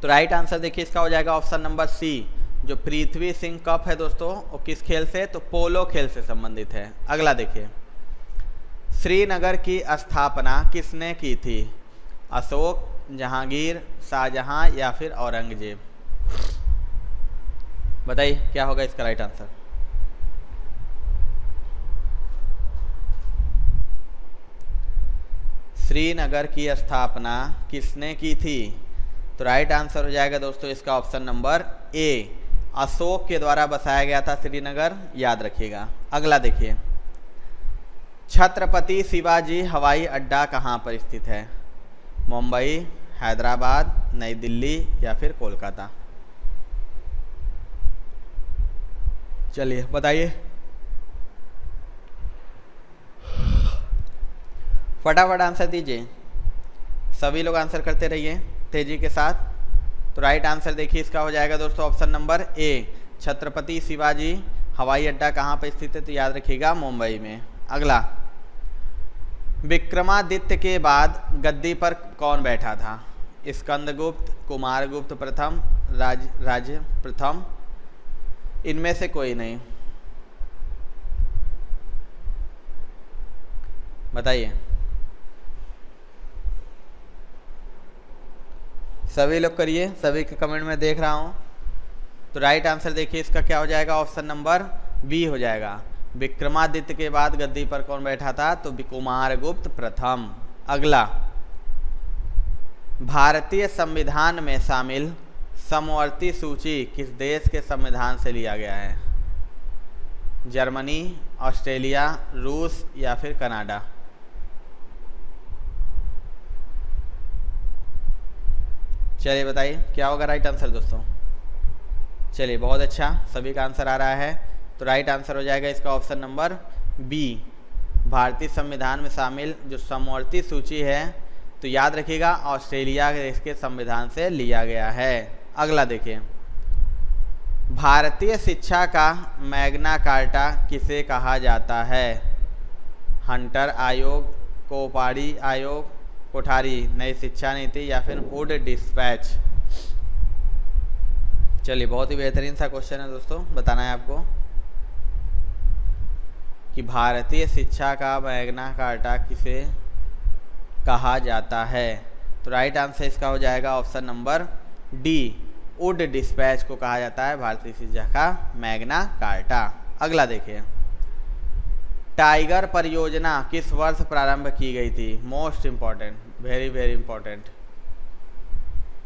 तो राइट आंसर देखिए इसका हो जाएगा ऑप्शन नंबर सी। जो पृथ्वी सिंह कप है दोस्तों वो किस खेल से, तो पोलो खेल से संबंधित है। अगला देखिए, श्रीनगर की स्थापना किसने की थी, अशोक, जहांगीर, शाहजहां या फिर औरंगजेब। बताइए क्या होगा इसका राइट आंसर। श्रीनगर की स्थापना किसने की थी, तो राइट आंसर हो जाएगा दोस्तों इसका ऑप्शन नंबर ए, अशोक के द्वारा बसाया गया था श्रीनगर, याद रखिएगा। अगला देखिए, छत्रपति शिवाजी हवाई अड्डा कहाँ पर स्थित है, मुंबई, हैदराबाद, नई दिल्ली या फिर कोलकाता। चलिए बताइए, फटाफट आंसर दीजिए, सभी लोग आंसर करते रहिए तेजी के साथ। तो राइट आंसर देखिए इसका हो जाएगा दोस्तों option number A, Chhatrapati Shivaji हवाई अड्डा कहाँ पर स्थित है, तो याद रखिएगा मुंबई में। अगला, विक्रमादित्य के बाद गद्दी पर कौन बैठा था, स्कंदगुप्त, कुमारगुप्त प्रथम, राज प्रथम, इनमें से कोई नहीं। बताइए, सभी लोग करिए, सभी के कमेंट में देख रहा हूं। तो राइट आंसर देखिए इसका क्या हो जाएगा, ऑप्शन नंबर बी हो जाएगा। विक्रमादित्य के बाद गद्दी पर कौन बैठा था, तो कुमारगुप्त प्रथम। अगला, भारतीय संविधान में शामिल समवर्ती सूची किस देश के संविधान से लिया गया है, जर्मनी, ऑस्ट्रेलिया, रूस या फिर कनाडा। चलिए बताइए क्या होगा राइट आंसर दोस्तों। चलिए बहुत अच्छा, सभी का आंसर आ रहा है। तो राइट आंसर हो जाएगा इसका ऑप्शन नंबर बी, भारतीय संविधान में शामिल जो समवर्ती सूची है, तो याद रखिएगा ऑस्ट्रेलिया देश के संविधान से लिया गया है। अगला देखिए, भारतीय शिक्षा का मैग्ना कार्टा किसे कहा जाता है, हंटर आयोग, कोपारी आयोग, कोठारी नई शिक्षा नीति या फिर वुड डिस्पैच। चलिए बहुत ही बेहतरीन सा क्वेश्चन है दोस्तों, बताना है आपको कि भारतीय शिक्षा का मैग्ना कार्टा किसे कहा जाता है। तो राइट आंसर इसका हो जाएगा option number D, Wood dispatch को कहा जाता है भारतीय शिक्षा का मैग्ना कार्टा। अगला देखिए, टाइगर परियोजना किस वर्ष प्रारंभ की गई थी, most important, very very important,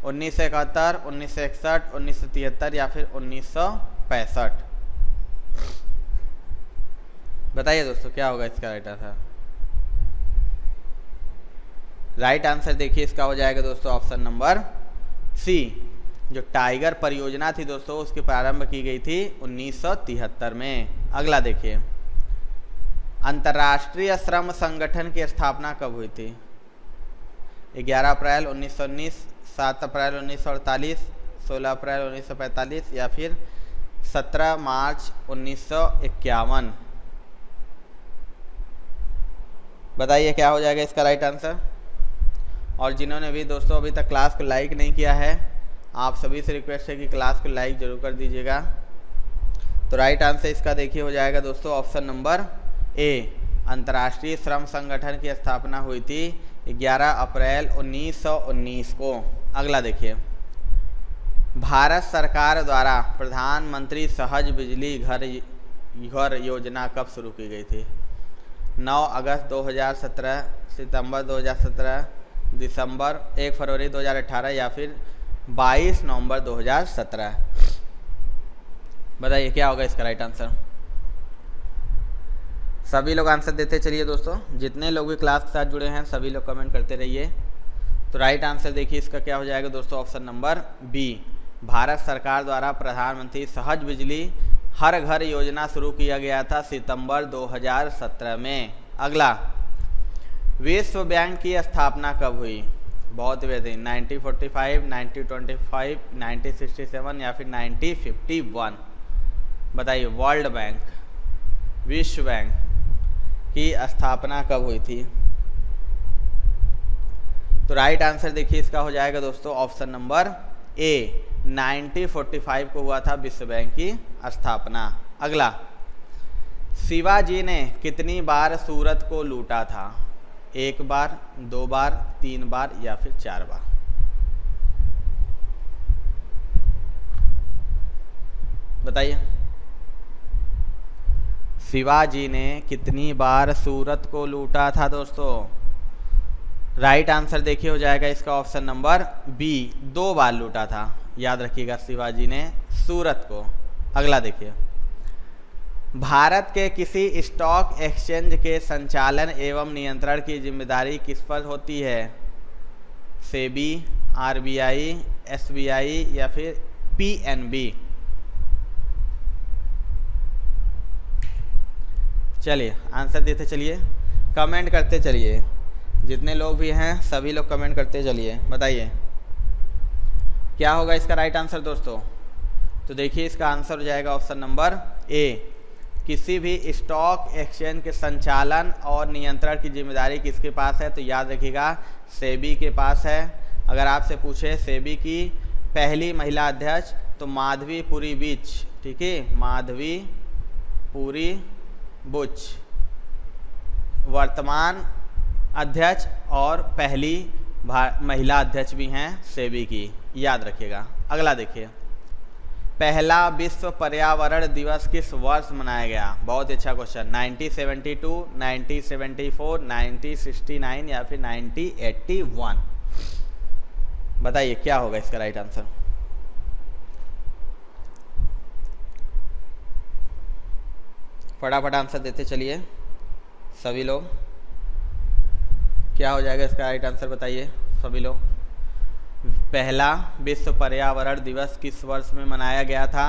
1971, 1961, 1973 या फिर 1965। बताइए दोस्तों क्या होगा इसका राइट आंसर। राइट आंसर देखिए इसका हो जाएगा दोस्तों ऑप्शन नंबर सी, जो टाइगर परियोजना थी दोस्तों उसकी प्रारंभ की गई थी 1973 में। अगला देखिए, अंतर्राष्ट्रीय श्रम संगठन की स्थापना कब हुई थी, 11 अप्रैल 1919, 7 अप्रैल 1948, 16 अप्रैल 1945 या फिर 17 मार्च 1951। बताइए क्या हो जाएगा इसका राइट आंसर। और जिन्होंने भी दोस्तों अभी तक क्लास को लाइक नहीं किया है, आप सभी से रिक्वेस्ट है कि क्लास को लाइक जरूर कर दीजिएगा। तो राइट आंसर इसका देखिए हो जाएगा दोस्तों ऑप्शन नंबर ए, अंतर्राष्ट्रीय श्रम संगठन की स्थापना हुई थी 11 अप्रैल 1919 को। अगला देखिए, भारत सरकार द्वारा प्रधानमंत्री सहज बिजली घर योजना कब शुरू की गई थी, 9 अगस्त 2017, सितंबर 2017, दिसंबर 1 फरवरी 2018 या फिर 22 नवंबर 2017। बताइए क्या होगा इसका राइट आंसर। सभी लोग आंसर देते चलिए दोस्तों, जितने लोग भी क्लास के साथ जुड़े हैं सभी लोग कमेंट करते रहिए। तो राइट आंसर देखिए इसका क्या हो जाएगा दोस्तों, ऑप्शन नंबर बी। भारत सरकार द्वारा प्रधानमंत्री सहज बिजली हर घर योजना शुरू किया गया था सितंबर 2017 में। अगला, विश्व बैंक की स्थापना कब हुई? बहुत बेहतरीन, 1945, 1925, 1967 या फिर 1951। बताइए वर्ल्ड बैंक, विश्व बैंक की स्थापना कब हुई थी? तो राइट आंसर देखिए इसका हो जाएगा दोस्तों ऑप्शन नंबर ए, 1945 को हुआ था विश्व बैंक की स्थापना। अगला, शिवाजी ने कितनी बार सूरत को लूटा था? 1 बार, 2 बार, 3 बार या फिर 4 बार? बताइए शिवाजी ने कितनी बार सूरत को लूटा था दोस्तों? राइट आंसर देखिए हो जाएगा इसका ऑप्शन नंबर बी, 2 बार लूटा था। याद रखिएगा शिवाजी ने सूरत को। अगला देखिए, भारत के किसी स्टॉक एक्सचेंज के संचालन एवं नियंत्रण की जिम्मेदारी किस पर होती है? सेबी, आरबीआई, एसबीआई या फिर पीएनबी? चलिए आंसर देते चलिए, कमेंट करते चलिए, जितने लोग भी हैं सभी लोग कमेंट करते चलिए। बताइए क्या होगा इसका राइट आंसर दोस्तों। तो देखिए इसका आंसर हो जाएगा ऑप्शन नंबर ए, किसी भी स्टॉक एक्सचेंज के संचालन और नियंत्रण की जिम्मेदारी किसके पास है? तो याद रखिएगा सेबी के पास है। अगर आपसे पूछे सेबी की पहली महिला अध्यक्ष तो माधवीपुरी बुच, ठीक है, माधवीपुरी बुच वर्तमान अध्यक्ष और पहली महिला अध्यक्ष भी हैं सेबी की, याद रखिएगा। अगला देखिए, पहला विश्व पर्यावरण दिवस किस वर्ष मनाया गया? बहुत अच्छा क्वेश्चन, 1972, 1974, 1969 या फिर 1981? बताइए क्या होगा इसका राइट आंसर। फटाफट आंसर देते चलिए सभी लोग, क्या हो जाएगा इसका राइट आंसर बताइए सभी लोग। पहला विश्व पर्यावरण दिवस किस वर्ष में मनाया गया था?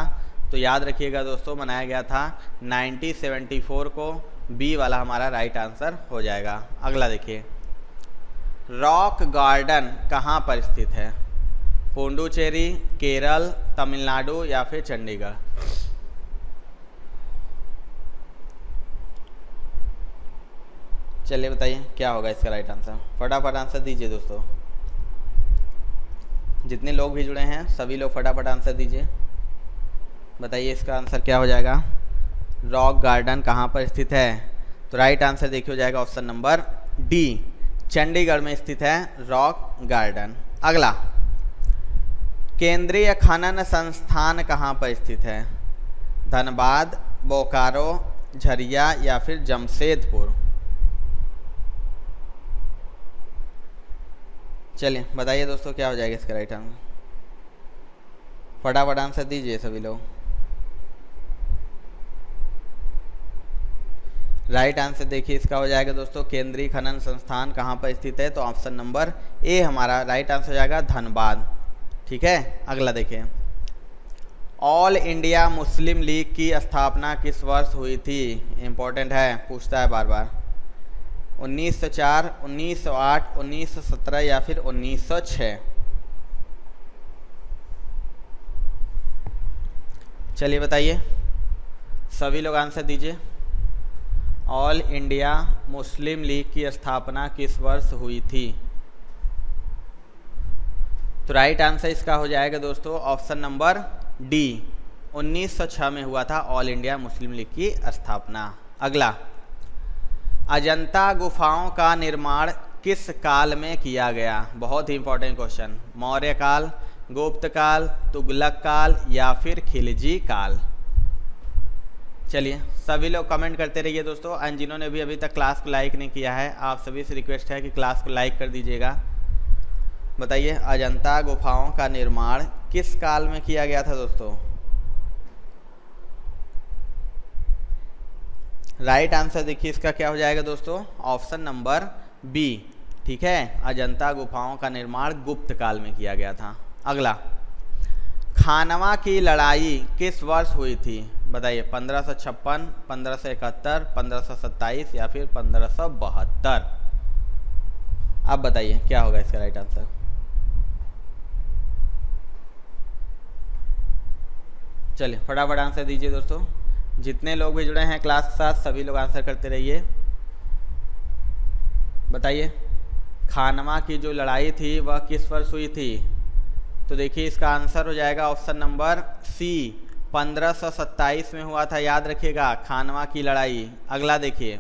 तो याद रखिएगा दोस्तों मनाया गया था 1974 को। बी वाला हमारा राइट आंसर हो जाएगा। अगला देखिए, रॉक गार्डन कहाँ पर स्थित है? पुडुचेरी, केरल, तमिलनाडु या फिर चंडीगढ़? चलिए बताइए क्या होगा इसका राइट आंसर। फटाफट आंसर दीजिए दोस्तों, जितने लोग भी जुड़े हैं सभी लोग फटाफट आंसर दीजिए। बताइए इसका आंसर क्या हो जाएगा। रॉक गार्डन कहाँ पर स्थित है? तो राइट आंसर देखिए हो जाएगा ऑप्शन नंबर डी, चंडीगढ़ में स्थित है रॉक गार्डन। अगला, केंद्रीय खनन संस्थान कहाँ पर स्थित है? धनबाद, बोकारो, झरिया या फिर जमशेदपुर? चलिए बताइए दोस्तों क्या हो जाएगा इसका राइट आंसर। फटाफट आंसर दीजिए सभी लोग। राइट आंसर देखिए इसका हो जाएगा दोस्तों, केंद्रीय खनन संस्थान कहाँ पर स्थित है? तो ऑप्शन नंबर ए हमारा राइट आंसर हो जाएगा धनबाद, ठीक है। अगला देखिए, ऑल इंडिया मुस्लिम लीग की स्थापना किस वर्ष हुई थी? इंपॉर्टेंट है, पूछता है बार बार। 1904, 1908, 1917 या फिर 1906? चलिए बताइए सभी लोग आंसर दीजिए। ऑल इंडिया मुस्लिम लीग की स्थापना किस वर्ष हुई थी? तो राइट आंसर इसका हो जाएगा दोस्तों ऑप्शन नंबर डी, 1906 में हुआ था ऑल इंडिया मुस्लिम लीग की स्थापना। अगला, अजंता गुफाओं का निर्माण किस काल में किया गया? बहुत ही इंपॉर्टेंट क्वेश्चन। मौर्य काल, गुप्त काल, तुगलक काल या फिर खिलजी काल? चलिए सभी लोग कमेंट करते रहिए दोस्तों। एंड जिन्होंने भी अभी तक क्लास को लाइक नहीं किया है आप सभी से रिक्वेस्ट है कि क्लास को लाइक कर दीजिएगा। बताइए अजंता गुफाओं का निर्माण किस काल में किया गया था दोस्तों? राइट आंसर देखिए इसका क्या हो जाएगा दोस्तों, ऑप्शन नंबर बी। ठीक है, अजंता गुफाओं का निर्माण गुप्त काल में किया गया था। अगला, खानवा की लड़ाई किस वर्ष हुई थी? बताइए, 1556, 1571, 1527 या फिर 1572? आप बताइए क्या होगा इसका राइट आंसर। चलिए फटाफट आंसर दीजिए दोस्तों, जितने लोग भी जुड़े हैं क्लास के साथ सभी लोग आंसर करते रहिए। बताइए, खानवा की जो लड़ाई थी वह किस वर्ष हुई थी? तो देखिए इसका आंसर हो जाएगा ऑप्शन नंबर सी, 1527 में हुआ था, याद रखिएगा, खानवा की लड़ाई। अगला देखिए,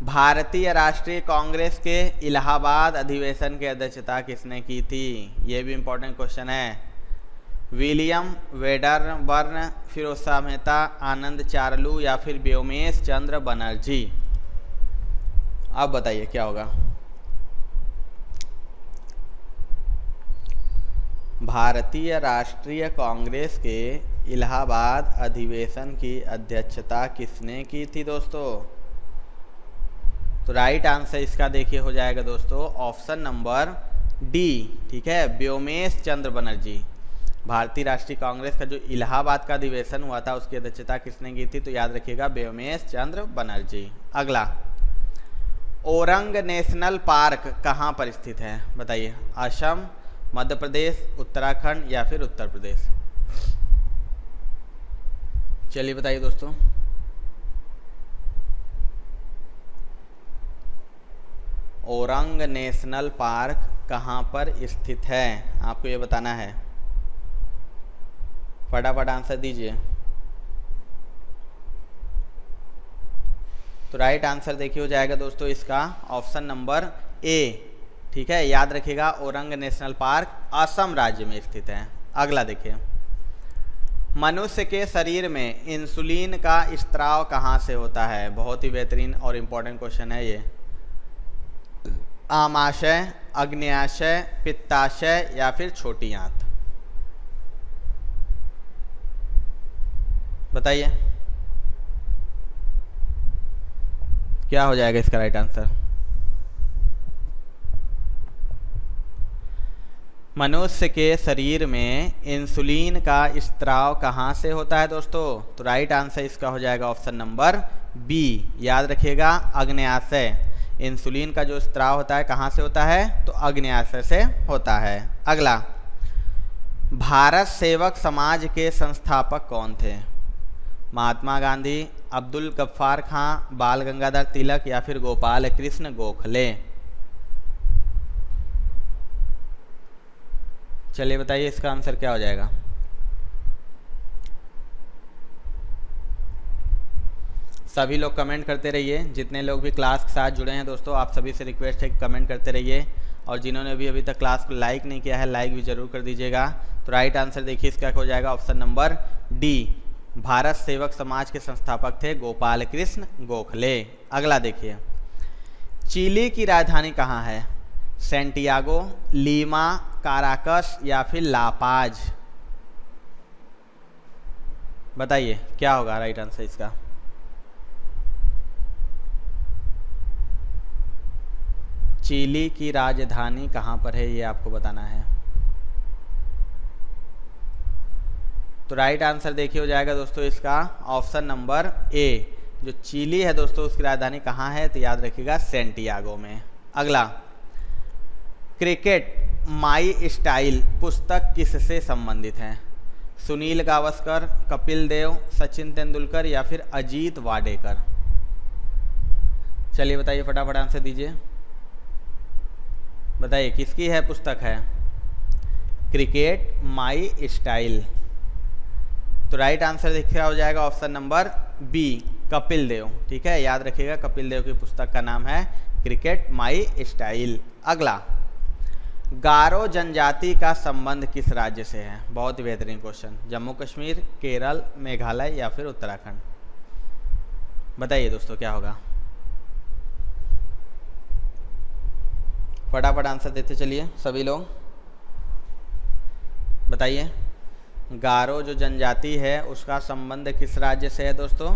भारतीय राष्ट्रीय कांग्रेस के इलाहाबाद अधिवेशन की अध्यक्षता किसने की थी? ये भी इंपॉर्टेंट क्वेश्चन है। विलियम वेडरबर्न, फिरोजशाह मेहता, आनंद चारलू या फिर व्योमेश चंद्र बनर्जी? आप बताइए क्या होगा। भारतीय राष्ट्रीय कांग्रेस के इलाहाबाद अधिवेशन की अध्यक्षता किसने की थी दोस्तों? तो राइट आंसर इसका देखिए हो जाएगा दोस्तों ऑप्शन नंबर डी। ठीक है, व्योमेश चंद्र बनर्जी। भारतीय राष्ट्रीय कांग्रेस का जो इलाहाबाद का अधिवेशन हुआ था उसकी अध्यक्षता किसने की थी? तो याद रखिएगा, व्योमेश चंद्र बनर्जी। अगला, ओरंग नेशनल पार्क कहाँ पर स्थित है? बताइए, असम, मध्य प्रदेश, उत्तराखंड या फिर उत्तर प्रदेश? चलिए बताइए दोस्तों। ओरंग नेशनल पार्क कहाँ पर स्थित है, आपको ये बताना है। फटाफट आंसर दीजिए। तो राइट आंसर देखिए हो जाएगा दोस्तों इसका ऑप्शन नंबर ए। ठीक है, याद रखिएगा, ओरंग नेशनल पार्क असम राज्य में स्थित है। अगला देखिए, मनुष्य के शरीर में इंसुलिन का स्त्राव कहाँ से होता है? बहुत ही बेहतरीन और इम्पोर्टेंट क्वेश्चन है ये। आमाशय, अग्न्याशय, पित्ताशय या फिर छोटी आंत? बताइए क्या हो जाएगा इसका राइट आंसर। मनुष्य के शरीर में इंसुलिन का स्त्राव कहाँ से होता है दोस्तों? तो राइट आंसर इसका हो जाएगा ऑप्शन नंबर बी। याद रखिएगा, अग्न्याशय। इंसुलिन का जो स्त्राव होता है कहाँ से होता है? तो अग्न्याशय से होता है। अगला, भारत सेवक समाज के संस्थापक कौन थे? महात्मा गांधी, अब्दुल गफ्फार खां, बाल गंगाधर तिलक या फिर गोपाल कृष्ण गोखले? चलिए बताइए इसका आंसर क्या हो जाएगा। सभी लोग कमेंट करते रहिए, जितने लोग भी क्लास के साथ जुड़े हैं दोस्तों आप सभी से रिक्वेस्ट है कि कमेंट करते रहिए, और जिन्होंने भी अभी तक क्लास को लाइक नहीं किया है लाइक भी जरूर कर दीजिएगा। तो राइट आंसर देखिए इसका हो जाएगा ऑप्शन नंबर डी। भारत सेवक समाज के संस्थापक थे गोपाल कृष्ण गोखले। अगला देखिए, चिली की राजधानी कहाँ है? सेंटियागो, लीमा, काराकस या फिर लापाज? बताइए क्या होगा राइट आंसर इसका। चिली की राजधानी कहाँ पर है ये आपको बताना है। तो राइट आंसर देखिए हो जाएगा दोस्तों इसका ऑप्शन नंबर ए। जो चिली है दोस्तों उसकी राजधानी कहाँ है? तो याद रखिएगा सेंटियागो में। अगला, क्रिकेट माई स्टाइल पुस्तक किससे संबंधित है? सुनील गावस्कर, कपिल देव, सचिन तेंदुलकर या फिर अजीत वाडेकर? चलिए बताइए फटाफट आंसर दीजिए। बताइए किसकी है पुस्तक है? Cricket my style. तो राइट आंसर देखिए हो जाएगा option number B, Kapil Dev. ठीक है, याद रखिएगा कपिल देव की पुस्तक का नाम है क्रिकेट माई स्टाइल। अगला, गारो जनजाति का संबंध किस राज्य से है? बहुत ही बेहतरीन क्वेश्चन। जम्मू कश्मीर, केरल, मेघालय या फिर उत्तराखंड? बताइए दोस्तों क्या होगा। फटाफट आंसर देते चलिए सभी लोग। बताइए गारो जो जनजाति है उसका संबंध किस राज्य से है दोस्तों?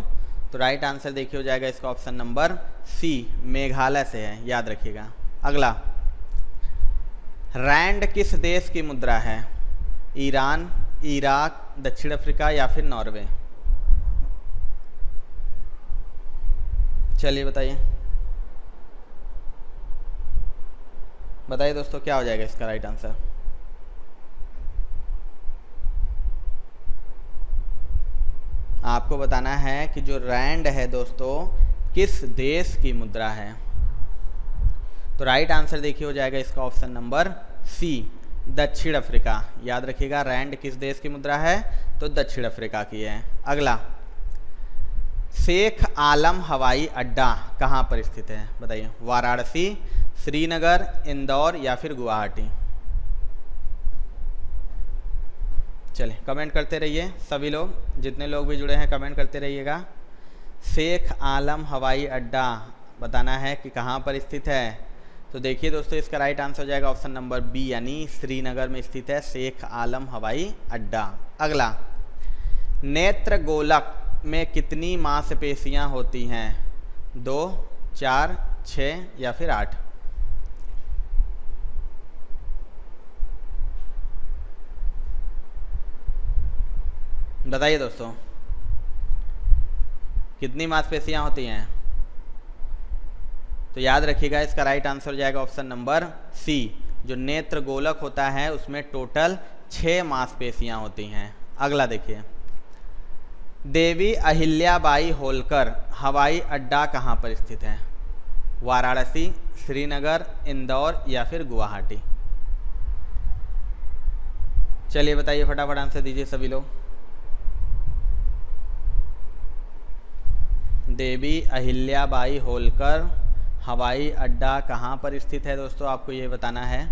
तो राइट आंसर देखिए हो जाएगा इसका ऑप्शन नंबर सी, मेघालय से है, याद रखिएगा। अगला, रैंड किस देश की मुद्रा है? ईरान, इराक, दक्षिण अफ्रीका या फिर नॉर्वे? चलिए बताइए, बताइए दोस्तों क्या हो जाएगा इसका राइट आंसर? आपको बताना है कि जो रैंड है दोस्तों किस देश की मुद्रा है। तो राइट आंसर देखिए हो जाएगा इसका ऑप्शन नंबर सी, दक्षिण अफ्रीका। याद रखिएगा, रैंड किस देश की मुद्रा है? तो दक्षिण अफ्रीका की है। अगला, शेख आलम हवाई अड्डा कहाँ पर स्थित है? बताइए, वाराणसी, श्रीनगर, इंदौर या फिर गुवाहाटी? चलिए कमेंट करते रहिए सभी लोग, जितने लोग भी जुड़े हैं कमेंट करते रहिएगा। शेख आलम हवाई अड्डा बताना है कि कहाँ पर स्थित है। तो देखिए दोस्तों, इसका राइट आंसर हो जाएगा ऑप्शन नंबर बी, यानी श्रीनगर में स्थित है शेख आलम हवाई अड्डा। अगला, नेत्र गोलक में कितनी मांसपेशियां होती हैं? 2, 4, 6 या फिर 8? बताइए दोस्तों, कितनी मांसपेशियां होती हैं? तो याद रखिएगा, इसका राइट आंसर हो जाएगा ऑप्शन नंबर सी। जो नेत्र गोलक होता है उसमें टोटल 6 मांसपेशियां होती हैं। अगला देखिए, देवी अहिल्याबाई होलकर हवाई अड्डा कहाँ पर स्थित है? वाराणसी, श्रीनगर, इंदौर या फिर गुवाहाटी? चलिए बताइए, फटाफट आंसर दीजिए सभी लोग। देवी अहिल्याबाई होलकर हवाई अड्डा कहाँ पर स्थित है दोस्तों, आपको ये बताना है।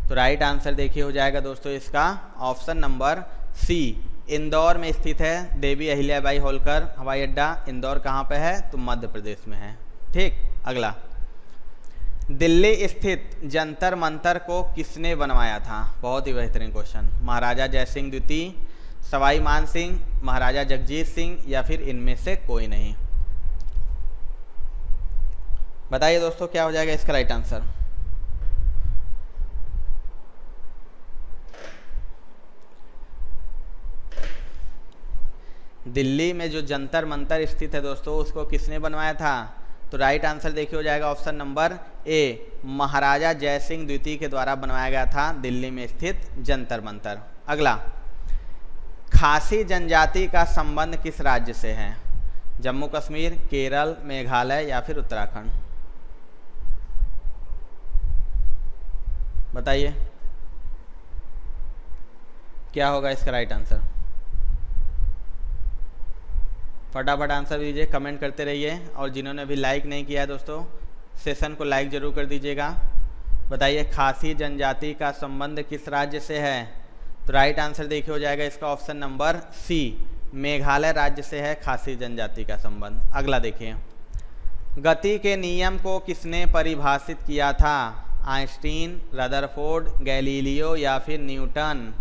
तो राइट आंसर देखिए हो जाएगा दोस्तों इसका ऑप्शन नंबर सी, इंदौर में स्थित है देवी अहिल्याबाई होलकर हवाई अड्डा। इंदौर कहाँ पे है? तो मध्य प्रदेश में है। ठीक। अगला, दिल्ली स्थित जंतर मंतर को किसने बनवाया था? बहुत ही बेहतरीन क्वेश्चन। महाराजा जयसिंह द्वितीय, सवाई मान सिंह, महाराजा जगजीत सिंह या फिर इनमें से कोई नहीं? बताइए दोस्तों क्या हो जाएगा इसका राइट आंसर? दिल्ली में जो जंतर मंतर स्थित है दोस्तों उसको किसने बनवाया था? तो राइट आंसर देखिए हो जाएगा ऑप्शन नंबर ए, महाराजा जयसिंह द्वितीय के द्वारा बनवाया गया था दिल्ली में स्थित जंतर मंतर। अगला, खासी जनजाति का संबंध किस राज्य से है? जम्मू कश्मीर, केरल, मेघालय या फिर उत्तराखंड? बताइए क्या होगा इसका राइट आंसर? फटाफट आंसर दीजिए, कमेंट करते रहिए। और जिन्होंने अभी लाइक नहीं किया है दोस्तों, सेशन को लाइक जरूर कर दीजिएगा। बताइए, खासी जनजाति का संबंध किस राज्य से है? तो राइट आंसर देखिए हो जाएगा इसका ऑप्शन नंबर सी, मेघालय राज्य से है खासी जनजाति का संबंध। अगला देखिए, गति के नियम को किसने परिभाषित किया था? आइंस्टीन, रदरफोर्ड, गैलीलियो या फिर न्यूटन?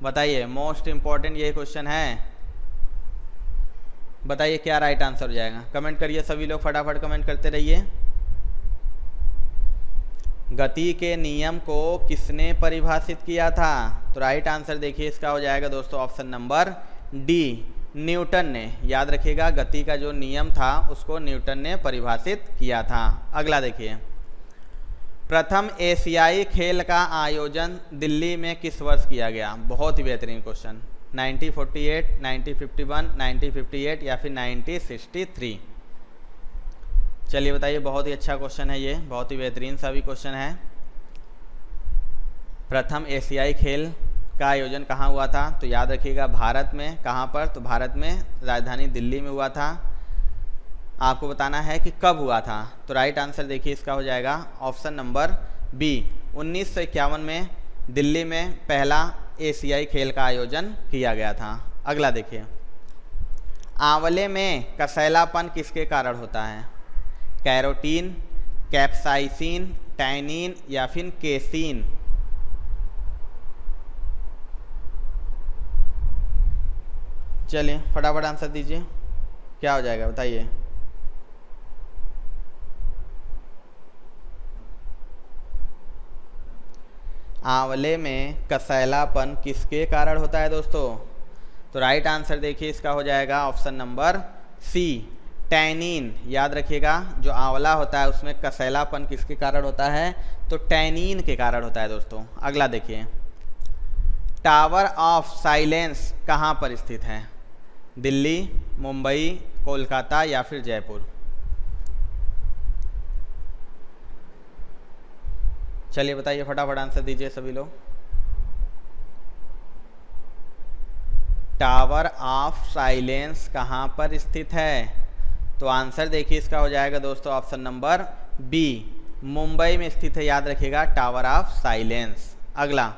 बताइए, मोस्ट इंपॉर्टेंट ये क्वेश्चन है। बताइए क्या राइट आंसर हो जाएगा? कमेंट करिए सभी लोग, फटाफट कमेंट करते रहिए। गति के नियम को किसने परिभाषित किया था? तो राइट आंसर देखिए इसका हो जाएगा दोस्तों ऑप्शन नंबर डी, न्यूटन ने। याद रखिएगा, गति का जो नियम था उसको न्यूटन ने परिभाषित किया था। अगला देखिए, प्रथम एशियाई खेल का आयोजन दिल्ली में किस वर्ष किया गया? बहुत ही बेहतरीन क्वेश्चन। 1948, 1951, 1958 या फिर 1963? चलिए बताइए, बहुत ही अच्छा क्वेश्चन है ये, बहुत ही बेहतरीन सा भी क्वेश्चन है। प्रथम एशियाई खेल का आयोजन कहाँ हुआ था? तो याद रखिएगा भारत में। कहाँ पर? तो भारत में राजधानी दिल्ली में हुआ था। आपको बताना है कि कब हुआ था। तो राइट आंसर देखिए इसका हो जाएगा ऑप्शन नंबर बी, 1951 में दिल्ली में पहला एशियाई खेल का आयोजन किया गया था। अगला देखिए, आंवले में कसैलापन किसके कारण होता है? कैरोटीन, कैप्साइसिन, टैनिन या फिर केसीन? चलिए फटाफट आंसर दीजिए। क्या हो जाएगा बताइए। आंवले में कसैलापन किसके कारण होता है दोस्तों? तो राइट आंसर देखिए इसका हो जाएगा ऑप्शन नंबर सी, टैनिन। याद रखिएगा, जो आंवला होता है उसमें कसैलापन किसके कारण होता है? तो टैनिन के कारण होता है दोस्तों। अगला देखिए, टावर ऑफ साइलेंस कहाँ पर स्थित है? दिल्ली, मुंबई, कोलकाता या फिर जयपुर? चलिए बताइए, फटाफट आंसर दीजिए सभी लोग। टावर ऑफ साइलेंस कहाँ पर स्थित है? तो आंसर देखिए इसका हो जाएगा दोस्तों ऑप्शन नंबर बी, मुंबई में स्थित है। याद रखिएगा, टावर ऑफ साइलेंस। अगला,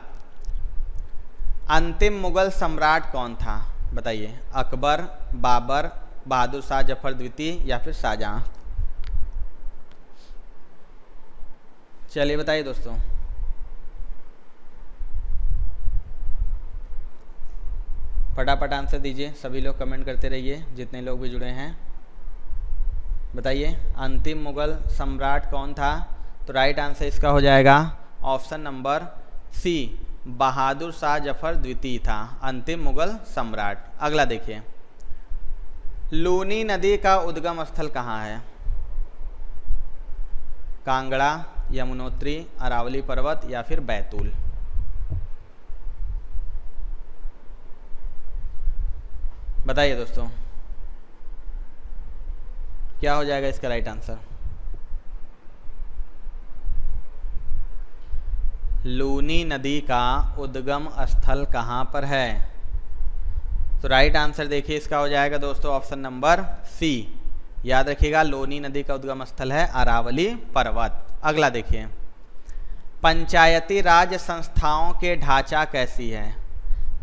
अंतिम मुगल सम्राट कौन था? बताइए। अकबर, बाबर, बहादुर शाह जफर द्वितीय या फिर शाहजहां? चलिए बताइए दोस्तों। फटाफट आंसर दीजिए, सभी लोग कमेंट करते रहिए, जितने लोग भी जुड़े हैं। बताइए, अंतिम मुगल सम्राट कौन था? तो राइट आंसर इसका हो जाएगा option number C, Bahadur Shah Zafar द्वितीय था अंतिम मुगल सम्राट। अगला देखिए, लूनी नदी का उद्गम स्थल कहाँ है? कांगड़ा, यमुनोत्री, अरावली पर्वत या फिर बैतूल? बताइए दोस्तों, क्या हो जाएगा इसका राइट आंसर? लूनी नदी का उद्गम स्थल कहाँ पर है? तो राइट आंसर देखिए इसका हो जाएगा दोस्तों ऑप्शन नंबर सी। याद रखिएगा, लूनी नदी का उद्गम स्थल है अरावली पर्वत। अगला देखिए, पंचायती राज संस्थाओं के ढांचा कैसी है?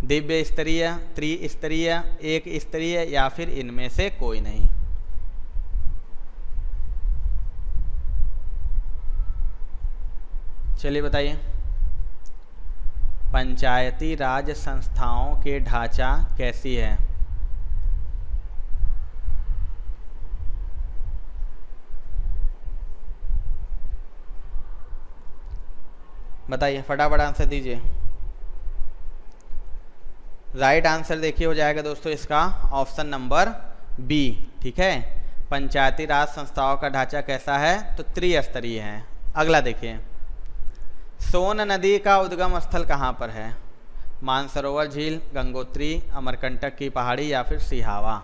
दिव्य स्तरीय, त्रिस्तरीय, एक स्तरीय या फिर इनमें से कोई नहीं? चलिए बताइए, पंचायती राज संस्थाओं के ढांचा कैसी है? बताइए, फटाफट आंसर दीजिए। राइट आंसर देखिए हो जाएगा दोस्तों इसका ऑप्शन नंबर बी। ठीक है, पंचायती राज संस्थाओं का ढांचा कैसा है? तो त्रिस्तरीय है। अगला देखिए, सोन नदी का उद्गम स्थल कहाँ पर है? मानसरोवर झील, गंगोत्री, अमरकंटक की पहाड़ी या फिर सिहावा?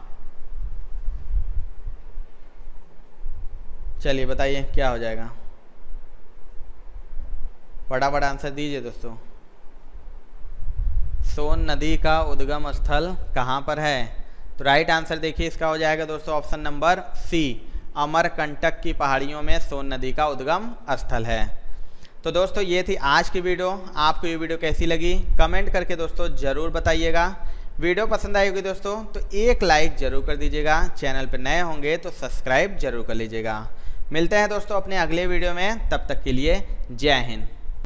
चलिए बताइए क्या हो जाएगा, फटाफट आंसर दीजिए दोस्तों। सोन नदी का उद्गम स्थल कहाँ पर है? तो राइट आंसर देखिए इसका हो जाएगा दोस्तों ऑप्शन नंबर सी, अमरकंटक की पहाड़ियों में सोन नदी का उद्गम स्थल है। तो दोस्तों ये थी आज की वीडियो। आपको ये वीडियो कैसी लगी कमेंट करके दोस्तों ज़रूर बताइएगा। वीडियो पसंद आई होगी दोस्तों तो एक लाइक ज़रूर कर दीजिएगा। चैनल पर नए होंगे तो सब्सक्राइब जरूर कर लीजिएगा। मिलते हैं दोस्तों अपने अगले वीडियो में, तब तक के लिए जय हिंद।